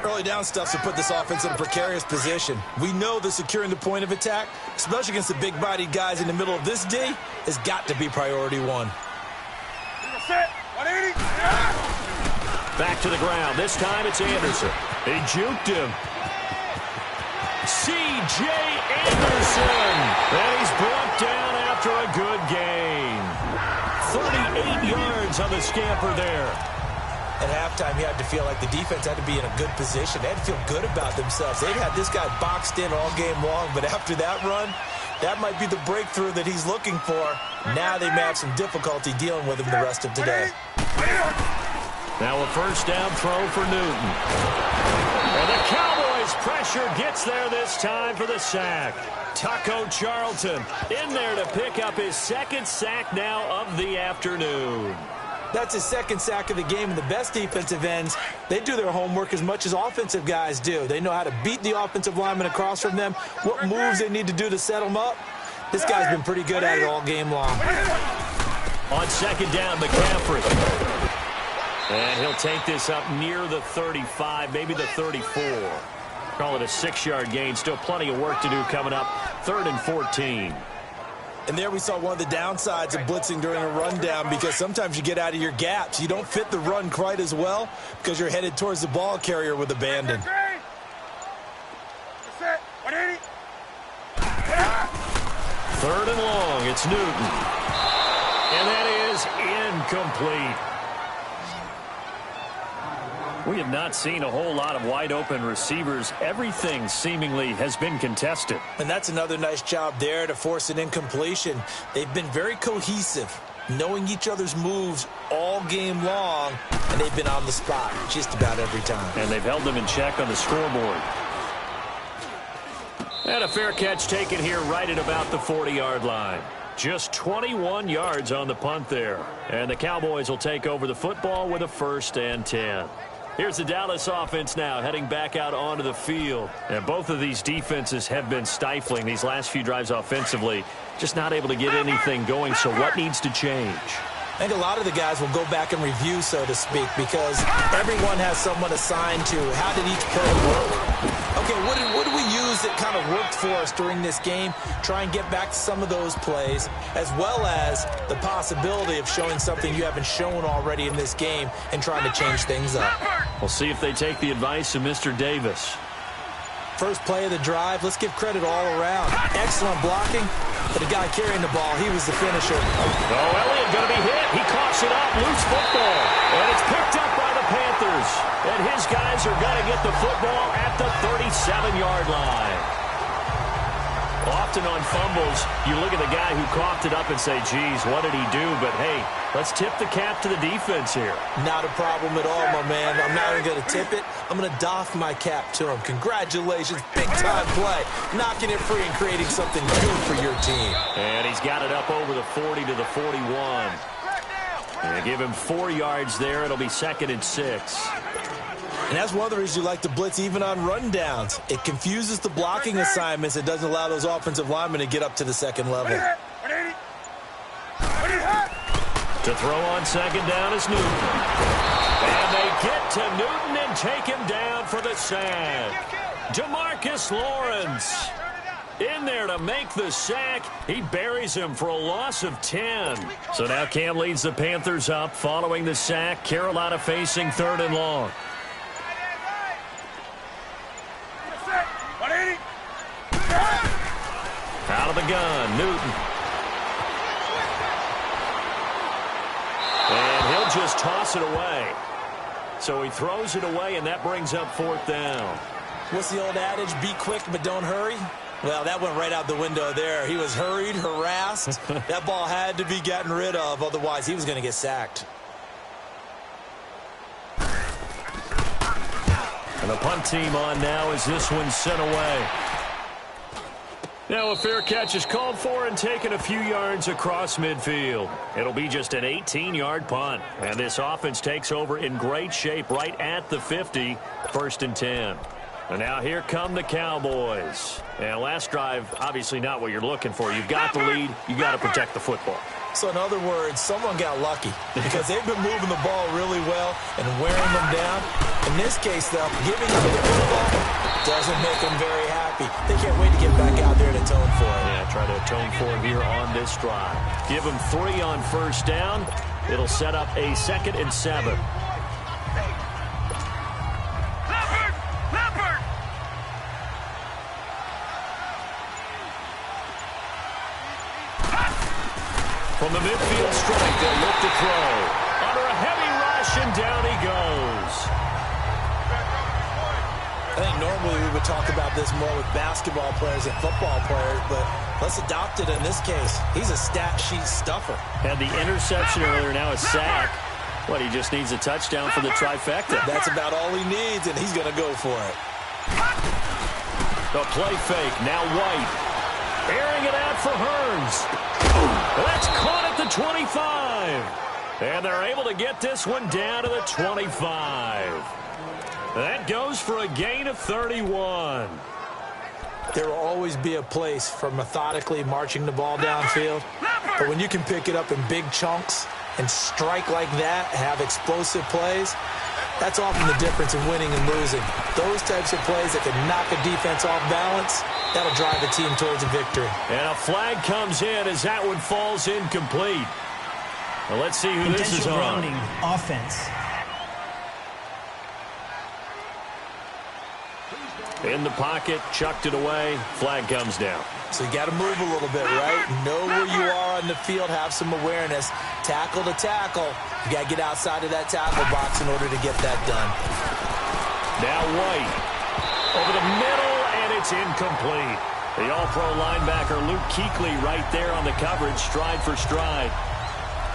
Early down stuffs to put this offense in a precarious position. We know that securing the point of attack, especially against the big-bodied guys in the middle of this D, has got to be priority one. Set! 180! Back to the ground. This time it's Anderson. He juked him. C.J. Anderson. And he's brought down after a good gain. 38 yards on the scamper there. At halftime, you had to feel like the defense had to be in a good position. They had to feel good about themselves. They'd had this guy boxed in all game long, but after that run, that might be the breakthrough that he's looking for. Now they may have some difficulty dealing with him the rest of today. Now a first down throw for Newton. And the Cowboys pressure gets there this time for the sack. Taco Charlton in there to pick up his second sack now of the afternoon. That's his second sack of the game, and the best defensive ends, they do their homework as much as offensive guys do. They know how to beat the offensive lineman across from them, what moves they need to do to set them up. This guy's been pretty good at it all game long. On second down, McCaffrey. And he'll take this up near the 35, maybe the 34. Call it a 6-yard gain. Still plenty of work to do coming up. 3rd and 14. And there we saw one of the downsides of blitzing during a rundown, because sometimes you get out of your gaps. You don't fit the run quite as well because you're headed towards the ball carrier with abandon. Third and long. It's Newton. And that is incomplete. We have not seen a whole lot of wide-open receivers. Everything seemingly has been contested. And that's another nice job there to force an incompletion. They've been very cohesive, knowing each other's moves all game long, and they've been on the spot just about every time. And they've held them in check on the scoreboard. And a fair catch taken here right at about the 40-yard line. Just 21 yards on the punt there. And the Cowboys will take over the football with a 1st and 10. Here's the Dallas offense now heading back out onto the field. And both of these defenses have been stifling these last few drives offensively. Just not able to get anything going. So what needs to change? I think a lot of the guys will go back and review, so to speak, because everyone has someone assigned to how did each play work. Okay, what did we use that kind of worked for us during this game? Try and get back to some of those plays, as well as the possibility of showing something you haven't shown already in this game and trying to change things up. We'll see if they take the advice of Mr. Davis. First play of the drive, let's give credit all around. Excellent blocking, but the guy carrying the ball, he was the finisher. Oh, Elliott going to be hit. He coughs it up, loose football, and it's picked up by the Panthers. And his guys are going to get the football at the 37-yard line. Often on fumbles, you look at the guy who coughed it up and say, geez, what did he do? But, hey, let's tip the cap to the defense here. Not a problem at all, my man. I'm not even going to tip it. I'm going to doff my cap to him. Congratulations. Big-time play. Knocking it free and creating something good for your team. And he's got it up over the 40 to the 41. And they give him 4 yards there. It'll be 2nd and 6. And that's one of the reasons you like to blitz even on rundowns. It confuses the blocking assignments. It doesn't allow those offensive linemen to get up to the second level. To throw on second down is Newton. And they get to Newton and take him down for the sack. DeMarcus Lawrence in there to make the sack. He buries him for a loss of 10. So now Cam leads the Panthers up following the sack. Carolina facing 3rd and long. Out of the gun, Newton. And he'll just toss it away. So he throws it away, and that brings up 4th down. What's the old adage? Be quick, but don't hurry. Well, that went right out the window there. He was hurried, harassed. That ball had to be gotten rid of, otherwise he was going to get sacked. And the punt team on now as this one's sent away. Now a fair catch is called for and taken a few yards across midfield. It'll be just an 18-yard punt. And this offense takes over in great shape right at the 50, 1st and 10. And now here come the Cowboys. And last drive, obviously not what you're looking for. You've got the lead. You've got to protect the football. So in other words, someone got lucky because they've been moving the ball really well and wearing them down. In this case, though, giving them the football doesn't make them very happy. They can't wait to get back out there and atone for it. Yeah, try to atone for it here on this drive. Give them 3 on 1st down. It'll set up a 2nd and 7. From the midfield strike, they'll look to throw. Under a heavy rush, and down he goes. would talk about this more with basketball players and football players, but let's adopt it in this case. He's a stat sheet stuffer. Had the interception earlier, now a sack. What, he just needs a touchdown for the trifecta. That's about all he needs, and he's going to go for it. The play fake, now White. Airing it out for Hearns. That's caught at the 25. And they're able to get this one down to the 25. That goes for a gain of 31. There will always be a place for methodically marching the ball downfield. But when you can pick it up in big chunks and strike like that, have explosive plays, that's often the difference in winning and losing. Those types of plays that can knock a defense off balance, that'll drive a team towards a victory. And a flag comes in as that one falls incomplete. Well, let's see who this is on. Offense. In the pocket, chucked it away, flag comes down. So you got to move a little bit, right? Know where you are on the field, have some awareness. Tackle to tackle. You got to get outside of that tackle box in order to get that done. Now White. Over the middle, and it's incomplete. The all-pro linebacker Luke Kuechly right there on the coverage, stride for stride.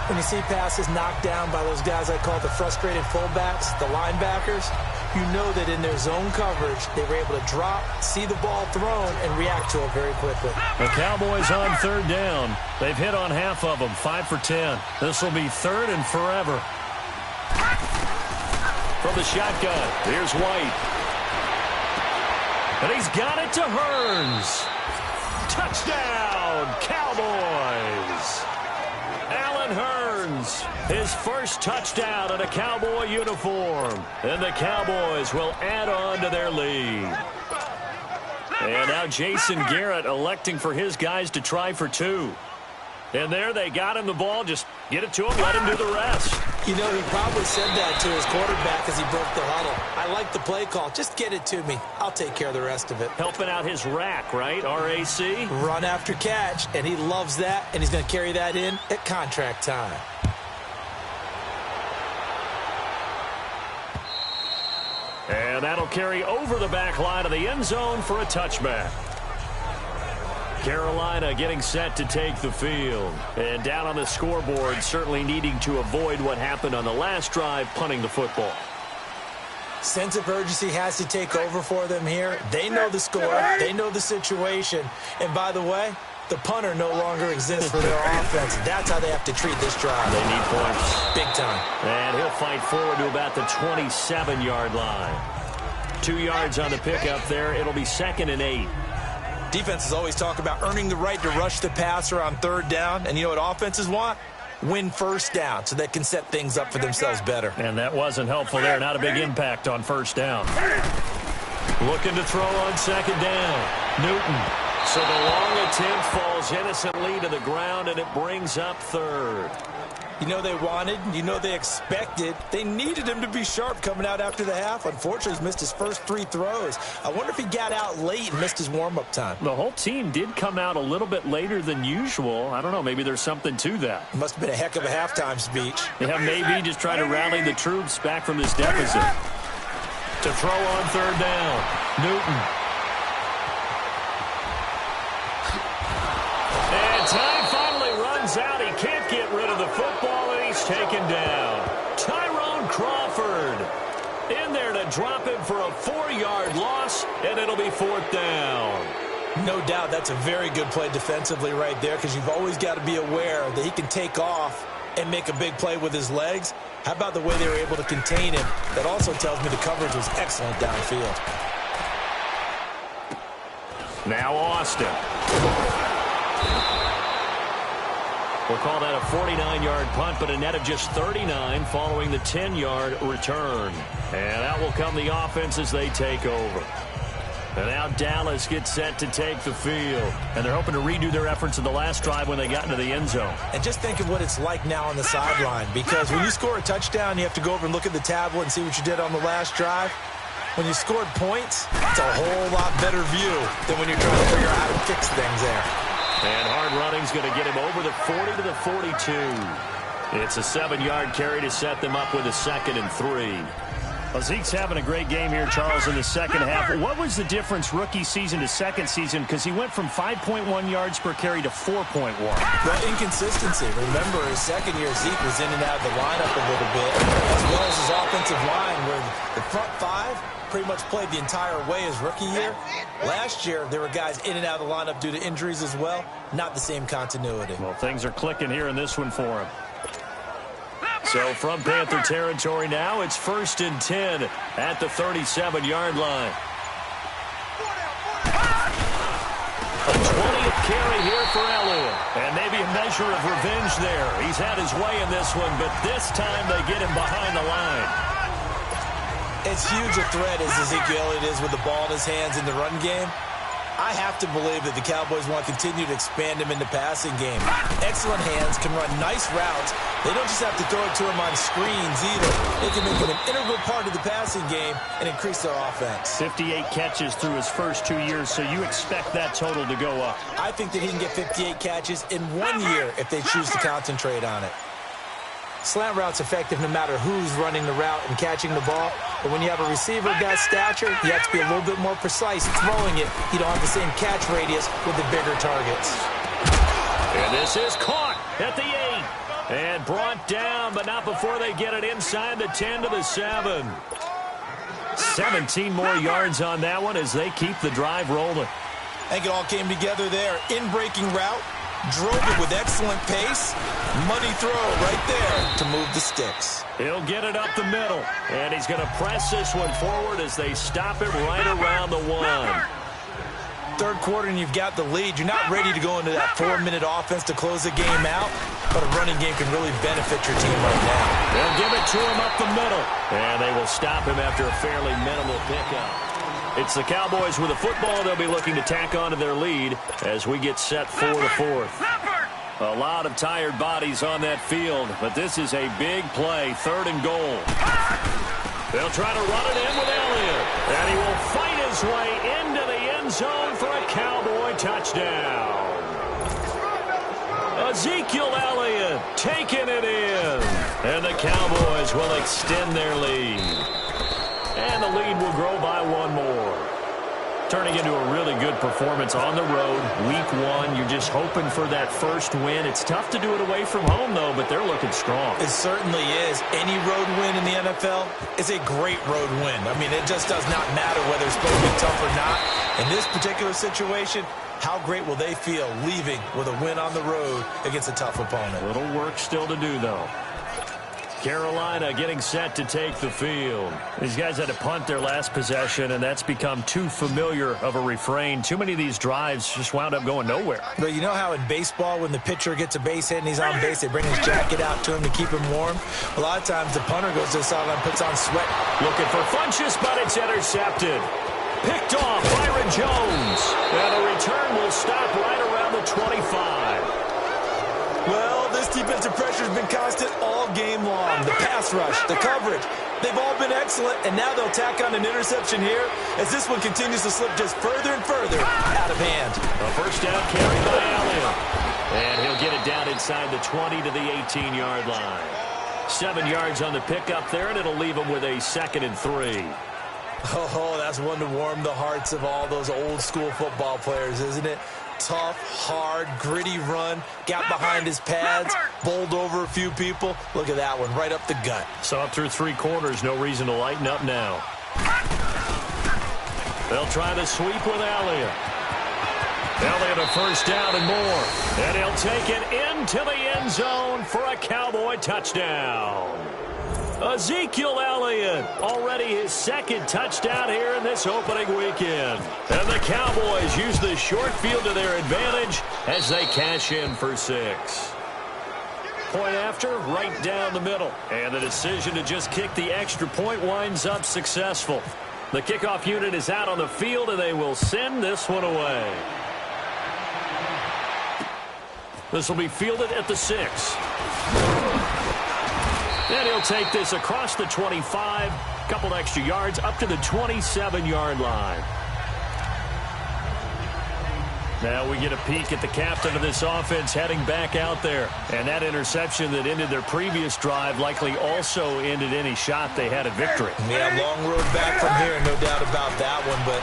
When you see passes knocked down by those guys I call the frustrated fullbacks, the linebackers, you know that in their zone coverage, they were able to drop, see the ball thrown, and react to it very quickly. The Cowboys on third down. They've hit on half of them, 5 for 10. This will be third and forever. From the shotgun, here's White. And he's got it to Hearns. Touchdown, Cowboys! Allen Hearns, his first touchdown in a Cowboy uniform. And the Cowboys will add on to their lead. And now Jason Garrett electing for his guys to try for 2. And there they got him the ball. Just get it to him, let him do the rest. You know, he probably said that to his quarterback as he broke the huddle. I like the play call. Just get it to me. I'll take care of the rest of it. Helping out his rack, right? R-A-C? Run after catch, and he loves that, and he's going to carry that in at contract time. And that'll carry over the back line of the end zone for a touchback. Carolina getting set to take the field. And down on the scoreboard, certainly needing to avoid what happened on the last drive, punting the football. Sense of urgency has to take over for them here. They know the score. They know the situation. And by the way, the punter no longer exists for their offense. That's how they have to treat this drive. They need points. Big time. And he'll fight forward to about the 27-yard line. 2 yards on the pickup there. It'll be 2nd and 8. Defenses always talk about earning the right to rush the passer on third down. And you know what offenses want? Win first down so they can set things up for themselves better. And that wasn't helpful there. Not a big impact on first down. Looking to throw on 2nd down. Newton. So the long attempt falls innocently to the ground, and it brings up 3rd. You know they wanted, you know they expected. They needed him to be sharp coming out after the half. Unfortunately, he's missed his first 3 throws. I wonder if he got out late and missed his warm-up time. The whole team did come out a little bit later than usual. I don't know, maybe there's something to that. It must have been a heck of a halftime speech. Yeah, maybe just trying to rally the troops back from this deficit. To throw on 3rd down, Newton. And time finally runs out. He can't get rid of the football, and he's taken down. Tyrone Crawford in there to drop him for a 4-yard loss, and it'll be 4th down. No doubt that's a very good play defensively right there, because you've always got to be aware that he can take off and make a big play with his legs. How about the way they were able to contain him? That also tells me the coverage was excellent downfield. Now Austin. We'll call that a 49-yard punt, but a net of just 39 following the 10-yard return. And out will come the offense as they take over. And now Dallas gets set to take the field. And they're hoping to redo their efforts in the last drive when they got into the end zone. And just think of what it's like now on the sideline. Because when you score a touchdown, you have to go over and look at the tablet and see what you did on the last drive. When you scored points, it's a whole lot better view than when you're trying to figure out how to fix things there. And hard running's going to get him over the 40 to the 42. It's a 7-yard carry to set them up with a 2nd and 3. Well, Zeke's having a great game here, Charles, in the second half. What was the difference rookie season to second season? Because he went from 5.1 yards per carry to 4.1. Well, inconsistency. Remember, his second year, Zeke was in and out of the lineup a little bit, as well as his offensive line, where the front five pretty much played the entire way his rookie year. Last year, there were guys in and out of the lineup due to injuries as well. Not the same continuity. Well, things are clicking here in this one for him. So from Panther territory now, it's 1st and 10 at the 37-yard line. A 20th carry here for Elliott. And maybe a measure of revenge there. He's had his way in this one, but this time they get him behind the line. As huge a threat as Ezekiel Elliott is with the ball in his hands in the run game, I have to believe that the Cowboys want to continue to expand him in the passing game. Excellent hands, can run nice routes. They don't just have to throw it to him on screens either. They can make him an integral part of the passing game and increase their offense. 58 catches through his first 2 years, so you expect that total to go up. I think that he can get 58 catches in 1 year if they choose to concentrate on it. Slant route's effective no matter who's running the route and catching the ball. But when you have a receiver of that stature, you have to be a little bit more precise throwing it. You don't have the same catch radius with the bigger targets. And this is caught at the 8. And brought down, but not before they get it inside the 10 to the 7. 17 more yards on that one as they keep the drive rolling. I think it all came together there. In-breaking route. Drove it with excellent pace. Money throw right there to move the sticks. He'll get it up the middle. And he's going to press this one forward as they stop it right around the 1. Third quarter and you've got the lead. You're not ready to go into that 4-minute offense to close the game out. But a running game can really benefit your team right now. They'll give it to him up the middle. And they will stop him after a fairly minimal pickup. It's the Cowboys with a football. They'll be looking to tack on to their lead as we get set for the 4th. A lot of tired bodies on that field, but this is a big play, 3rd and goal. They'll try to run it in with Elliott, and he will fight his way into the end zone for a Cowboy touchdown. Ezekiel Elliott taking it in, and the Cowboys will extend their lead. And the lead will grow by 1 more. Turning into a really good performance on the road. Week 1, you're just hoping for that first win. It's tough to do it away from home, though, but they're looking strong. It certainly is. Any road win in the NFL is a great road win. I mean, it just does not matter whether it's supposed to be tough or not. In this particular situation, how great will they feel leaving with a win on the road against a tough opponent? A little work still to do, though. Carolina getting set to take the field. These guys had to punt their last possession, and that's become too familiar of a refrain. Too many of these drives just wound up going nowhere. But you know how in baseball, when the pitcher gets a base hit and he's on base, they bring his jacket out to him to keep him warm? A lot of times the punter goes to the sideline, puts on sweat. Looking for Funchess, but it's intercepted. Picked off Byron Jones. And a return will stop right around the 25. Well, this defensive pressure has been constant all game long. The pass rush, the coverage, they've all been excellent, and now they'll tack on an interception here as this one continues to slip just further and further out of hand. A first down carry by Elliott. And he'll get it down inside the 20 to the 18-yard line. 7 yards on the pickup there, and it'll leave him with a 2nd and 3. Oh, that's one to warm the hearts of all those old-school football players, isn't it? Tough, hard, gritty run, got behind his pads, bowled over a few people. Look at that one, right up the gut. So up through 3 quarters, no reason to lighten up now. They'll try the sweep with Elliott. Elliott a first down and more. And he'll take it into the end zone for a Cowboy touchdown. Ezekiel Elliott, already his 2nd touchdown here in this opening weekend. And the Cowboys use the short field to their advantage as they cash in for 6. Point after, right down the middle. And the decision to just kick the extra point winds up successful. The kickoff unit is out on the field, and they will send this one away. This will be fielded at the 6. And he'll take this across the 25, couple extra yards, up to the 27-yard line. Now we get a peek at the captain of this offense heading back out there. And that interception that ended their previous drive likely also ended any shot they had at victory. Yeah, long road back from here, no doubt about that one. But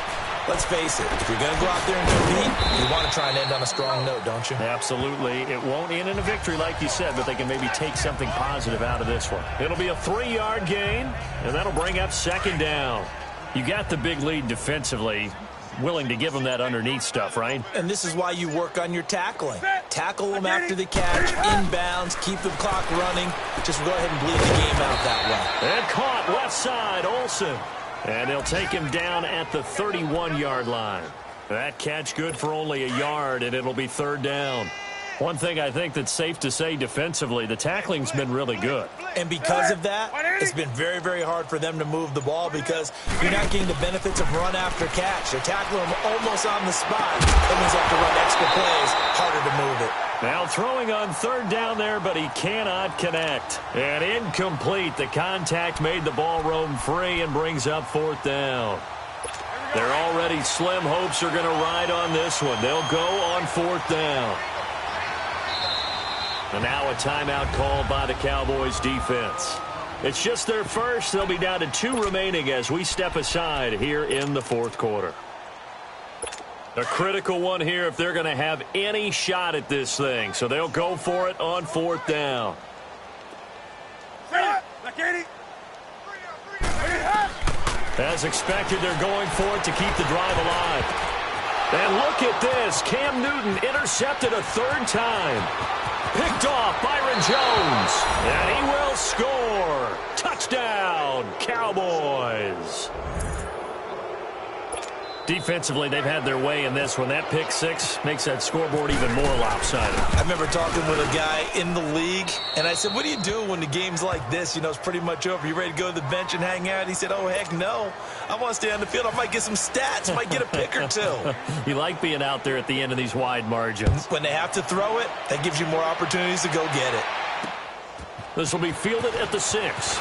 let's face it, if you're going to go out there and compete, you want to try and end on a strong note, don't you? Absolutely. It won't end in a victory like you said, but they can maybe take something positive out of this one. It'll be a 3-yard gain, and that'll bring up 2nd down. You got the big lead defensively. Willing to give them that underneath stuff, right? And this is why you work on your tackling. Tackle them after the catch, inbounds, keep the clock running. Just go ahead and bleed the game out that way. And caught left side, Olsen. And they'll take him down at the 31-yard line. That catch good for only a yard, and it'll be 3rd down. One thing I think that's safe to say defensively, the tackling's been really good. And because of that, it's been very, very hard for them to move the ball because you're not getting the benefits of run after catch. They're tackling them almost on the spot. That means they have to run extra plays, harder to move it. Now throwing on 3rd down there, but he cannot connect. And incomplete. The contact made the ball roam free and brings up 4th down. They're already slim hopes are going to ride on this one. They'll go on 4th down. And now a timeout called by the Cowboys defense. It's just their first. They'll be down to 2 remaining as we step aside here in the 4th quarter. A critical one here if they're going to have any shot at this thing. So they'll go for it on 4th down. As expected, they're going for it to keep the drive alive. And look at this. Cam Newton intercepted a 3rd time. Picked off Byron Jones. And he will score. Touchdown, Cowboys. Defensively, they've had their way in this one. That pick 6 makes that scoreboard even more lopsided. I remember talking with a guy in the league, and I said, what do you do when the game's like this? You know, it's pretty much over. You ready to go to the bench and hang out? He said, oh, heck no. I want to stay on the field. I might get some stats. Might get a pick or 2. You like being out there at the end of these wide margins. When they have to throw it, that gives you more opportunities to go get it. This will be fielded at the 6.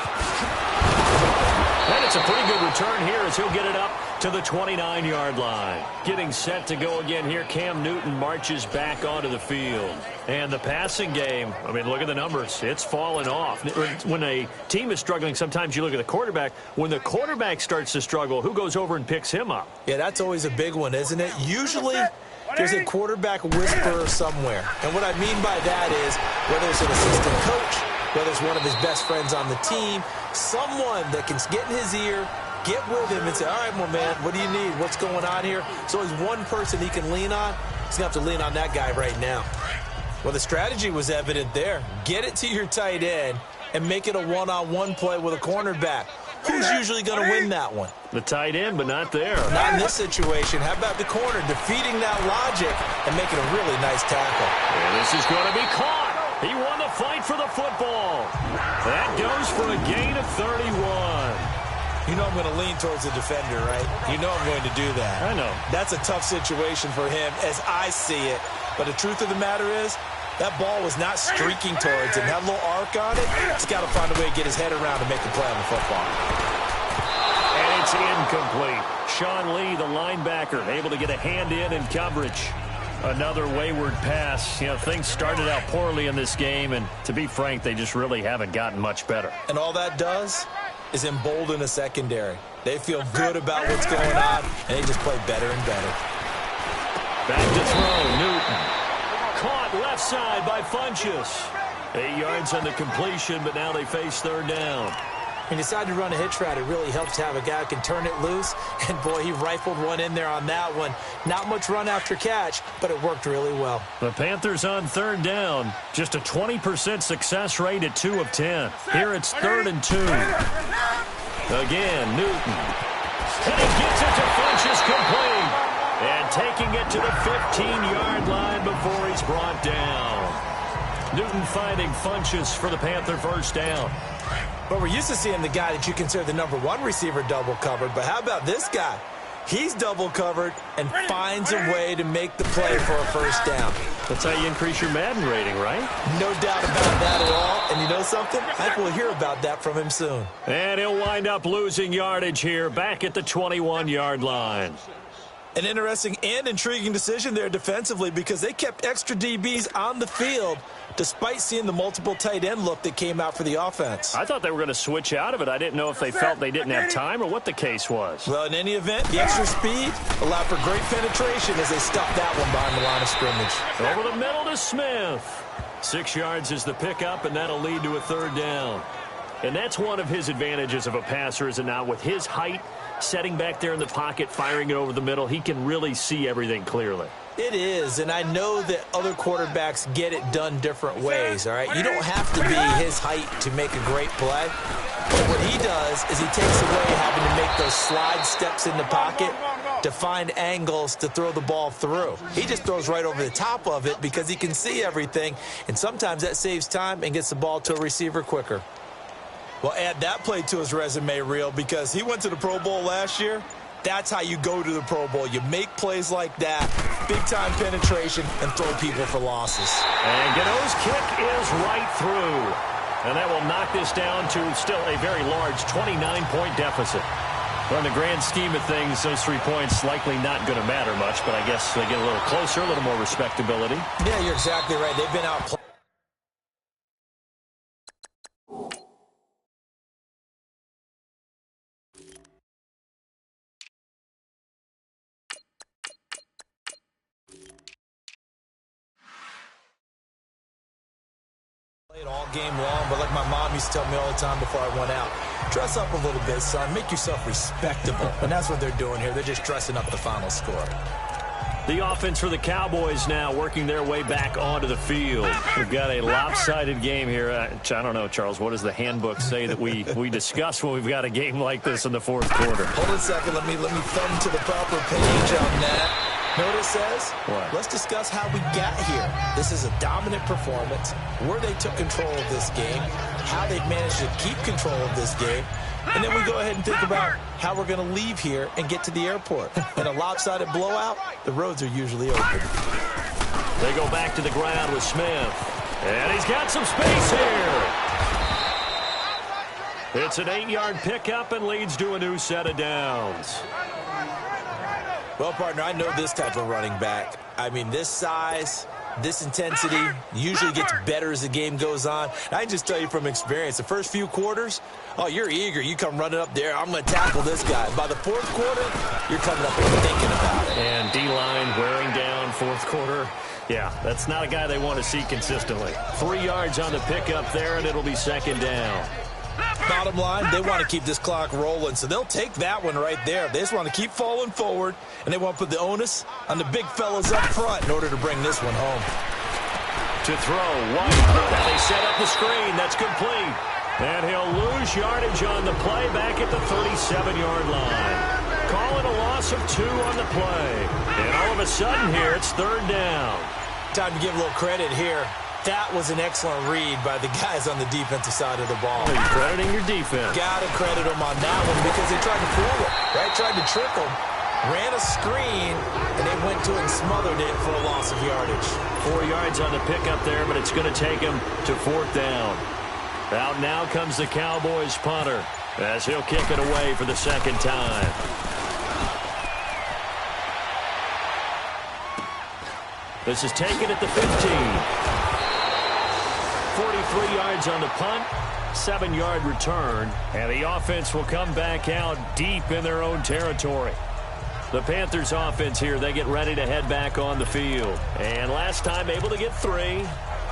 And it's a pretty good return here as he'll get it up to the 29-yard line. Getting set to go again here. Cam Newton marches back onto the field. And the passing game, I mean, look at the numbers. It's fallen off. When a team is struggling, sometimes you look at the quarterback. When the quarterback starts to struggle, who goes over and picks him up? Yeah, that's always a big one, isn't it? Usually, there's a quarterback whisperer somewhere. And what I mean by that is whether it's an assistant coach, whether it's one of his best friends on the team, someone that can get in his ear, get with him and say, all right, well, man, what do you need? What's going on here? So there's one person he can lean on. He's going to have to lean on that guy right now. Well, the strategy was evident there. Get it to your tight end and make it a one-on-one play with a cornerback. Who's usually going to win that one? The tight end, but not there. Not in this situation. How about the corner defeating that logic and making a really nice tackle? And this is going to be caught. He won the fight for the football. That goes for a gain of 31. You know I'm going to lean towards the defender, right? You know I'm going to do that. I know. That's a tough situation for him as I see it. But the truth of the matter is, that ball was not streaking towards him. That little arc on it, he's got to find a way to get his head around and make the play on the football. And it's incomplete. Sean Lee, the linebacker, able to get a hand in coverage. Another wayward pass. You know, things started out poorly in this game, and to be frank, they just really haven't gotten much better. And all that does is embolden the secondary. They feel good about what's going on, and they just play better and better. Back to throw, Newton. Caught left side by Funchess. 8 yards on the completion, but now they face 3rd down. He decided to run a hitch route. It really helps to have a guy who can turn it loose. And, boy, he rifled one in there on that one. Not much run after catch, but it worked really well. The Panthers on 3rd down. Just a 20% success rate at 2 of 10. Here it's 3rd and 2. Again, Newton. And he gets it to Funchess complete. And taking it to the 15-yard line before he's brought down. Newton finding Funchess for the Panther first down. But we're used to seeing the guy that you consider the #1 receiver double covered. But how about this guy? He's double covered and finds a way to make the play for a first down. That's how you increase your Madden rating, right? No doubt about that at all. And you know something? I think we'll hear about that from him soon. And he'll wind up losing yardage here back at the 21-yard line. An interesting and intriguing decision there defensively because they kept extra DBs on the field despite seeing the multiple tight end look that came out for the offense. I thought they were going to switch out of it. I didn't know if they felt they didn't have time or what the case was. Well, in any event, the extra speed allowed for great penetration as they stuffed that one behind the line of scrimmage. Over the middle to Smith. 6 yards is the pickup, and that'll lead to a third down. And that's one of his advantages of a passer, is it not? With his height, setting back there in the pocket, firing it over the middle, he can really see everything clearly. It is, and I know that other quarterbacks get it done different ways, all right? You don't have to be his height to make a great play. But what he does is he takes away having to make those slide steps in the pocket to find angles to throw the ball through. He just throws right over the top of it because he can see everything, and sometimes that saves time and gets the ball to a receiver quicker. Well, add that play to his resume reel because he went to the Pro Bowl last year. That's how you go to the Pro Bowl. You make plays like that, big-time penetration, and throw people for losses. And Gano's kick is right through. And that will knock this down to still a very large 29-point deficit. Well, in the grand scheme of things, those 3 points likely not going to matter much, but I guess they get a little closer, a little more respectability. Yeah, you're exactly right. They've been outplayed. All game long, but like my mom used to tell me all the time before I went out, dress up a little bit, son. Make yourself respectable. And that's what they're doing here. They're just dressing up the final score. The offense for the Cowboys now working their way back onto the field. We've got a lopsided game here. I don't know, Charles, what does the handbook say that we discuss when we've got a game like this in the fourth quarter? Hold on a second. Let me thumb to the proper page on that. Know what it says? What? Let's discuss how we got here. This is a dominant performance, where they took control of this game, how they've managed to keep control of this game, and then we go ahead and think about how we're going to leave here and get to the airport. In a lopsided blowout, the roads are usually open. They go back to the ground with Smith. And he's got some space here. It's an 8-yard pickup and leads to a new set of downs. Well, partner, I know this type of running back. I mean, this size, this intensity usually gets better as the game goes on. I can just tell you from experience, the first few quarters, oh, you're eager. You come running up there, I'm going to tackle this guy. By the fourth quarter, you're coming up and thinking about it. And D-line wearing down fourth quarter. Yeah, that's not a guy they want to see consistently. 3 yards on the pickup there, and it'll be second down. Bottom line, they want to keep this clock rolling, so they'll take that one right there. They just want to keep falling forward, and they want to put the onus on the big fellas up front in order to bring this one home. To throw, White. Now they set up the screen. That's complete. And he'll lose yardage on the play back at the 37-yard line. Call it a loss of 2 on the play. And all of a sudden here, it's third down. Time to give a little credit here. That was an excellent read by the guys on the defensive side of the ball. Oh, you're crediting your defense. Got to credit them on that one because they tried to fool them, right? Tried to trick them. Ran a screen, and they went to it and smothered it for a loss of yardage. 4 yards on the pickup there, but it's going to take him to fourth down. Out now comes the Cowboys punter as he'll kick it away for the second time. This is taken at the 15. 43 yards on the punt, 7-yard return, and the offense will come back out deep in their own territory. The Panthers offense here, they get ready to head back on the field. And last time able to get 3.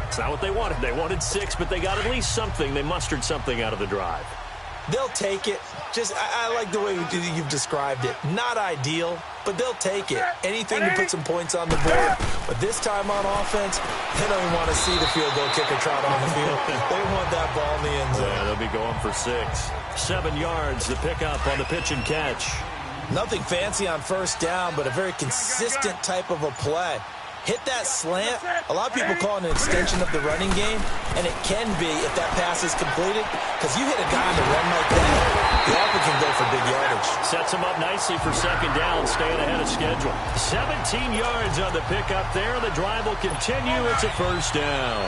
It's not what they wanted. They wanted 6, but they got at least something. They mustered something out of the drive. They'll take it. I like the way you've described it. Not ideal, but they'll take it. Anything to put some points on the board. But this time on offense, they don't even want to see the field goal kicker trot on the field. They want that ball in the end zone. Yeah, they'll be going for 6. 7 yards, the pickup on the pitch and catch. Nothing fancy on first down, but a very consistent type of a play. Hit that slant. A lot of people call it an extension of the running game, and it can be if that pass is completed, because you hit a guy on the run like that, he often can go for big yardage. Sets him up nicely for second down, staying ahead of schedule. 17 yards on the pickup there. The drive will continue. It's a first down.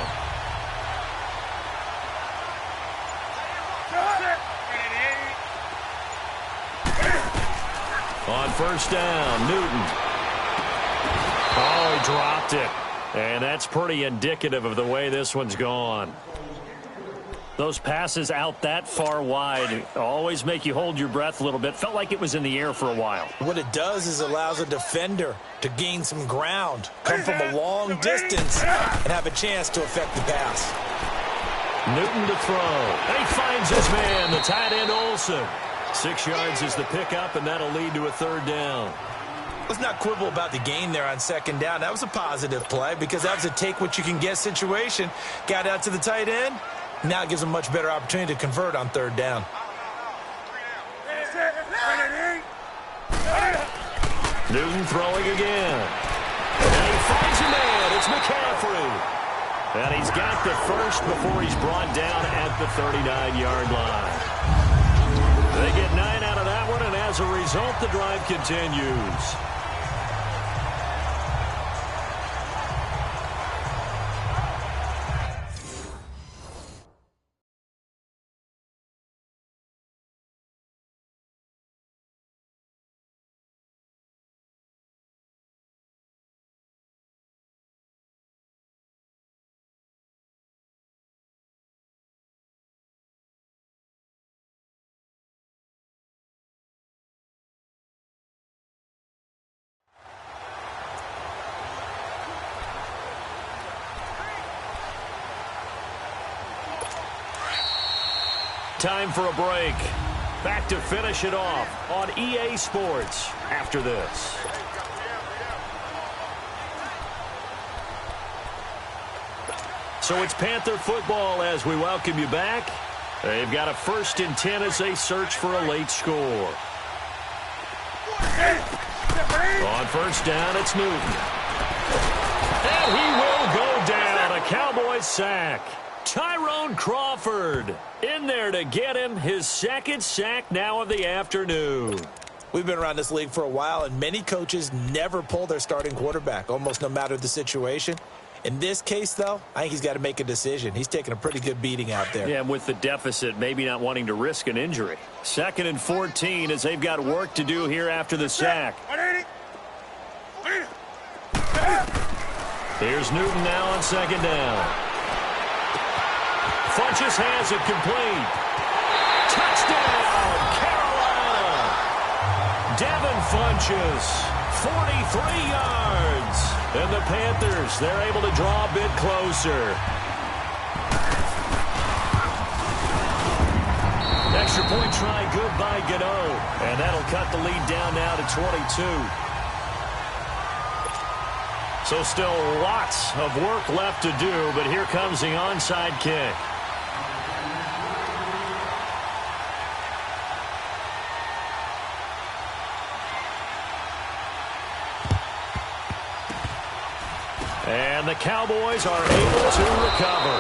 On first down, Newton. Oh, he dropped it. And that's pretty indicative of the way this one's gone. Those passes out that far wide always make you hold your breath a little bit. Felt like it was in the air for a while. What it does is allows a defender to gain some ground, come from a long distance, and have a chance to affect the pass. Newton to throw. And he finds his man, the tight end Olsen. 6 yards is the pickup, and that'll lead to a third down. Let's not quibble about the gain there on second down. That was a positive play because that was a take-what-you-can-get situation. Got out to the tight end. Now it gives him a much better opportunity to convert on third down. Newton throwing again. And he finds a man. It's McCaffrey. And he's got the first before he's brought down at the 39-yard line. They get 9 out of that one, and as a result, the drive continues. Time for a break. Back to finish it off on EA Sports after this. So it's Panther football as we welcome you back. They've got a 1st and 10 as they search for a late score. On first down, it's Newton. And he will go down. A Cowboys sack. Tyrone Crawford in there to get him his 2nd sack now of the afternoon. We've been around this league for a while, and many coaches never pull their starting quarterback, almost no matter the situation. In this case, though, I think he's got to make a decision. He's taking a pretty good beating out there. Yeah, and with the deficit, maybe not wanting to risk an injury. 2nd and 14 as they've got work to do here after the sack. Here's Newton now on 2nd down. Funches has it complete. Touchdown, Carolina. Devin Funches, 43 yards. And the Panthers, they're able to draw a bit closer. Extra point try good by Gano. And that'll cut the lead down now to 22. So still lots of work left to do, but here comes the onside kick. And the Cowboys are able to recover.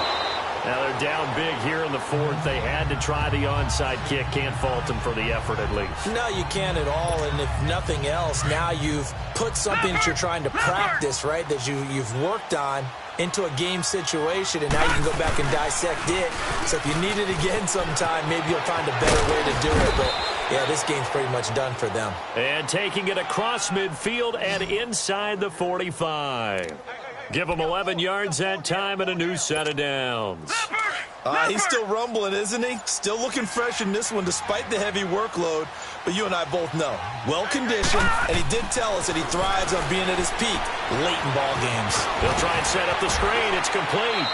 Now they're down big here in the 4th. They had to try the onside kick. Can't fault them for the effort at least. No, you can't at all. And if nothing else, now you've put something that you're trying to practice, right, that you've worked on into a game situation, and now you can go back and dissect it. So if you need it again sometime, maybe you'll find a better way to do it. But, yeah, this game's pretty much done for them. And taking it across midfield and inside the 45. Give him 11 yards that time and a new set of downs. He's still rumbling, isn't he? Still looking fresh in this one despite the heavy workload. But you and I both know, well-conditioned, and he did tell us that he thrives on being at his peak late in ball games. They'll try and set up the screen. It's complete.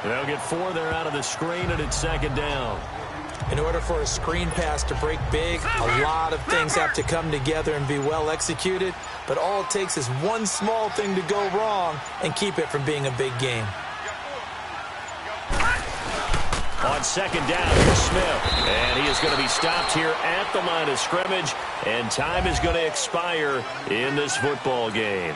They'll get 4 there out of the screen, and it's 2nd down. In order for a screen pass to break big, a lot of things have to come together and be well executed. But all it takes is one small thing to go wrong and keep it from being a big game. On 2nd down, here's Smith. And he is going to be stopped here at the line of scrimmage. And time is going to expire in this football game.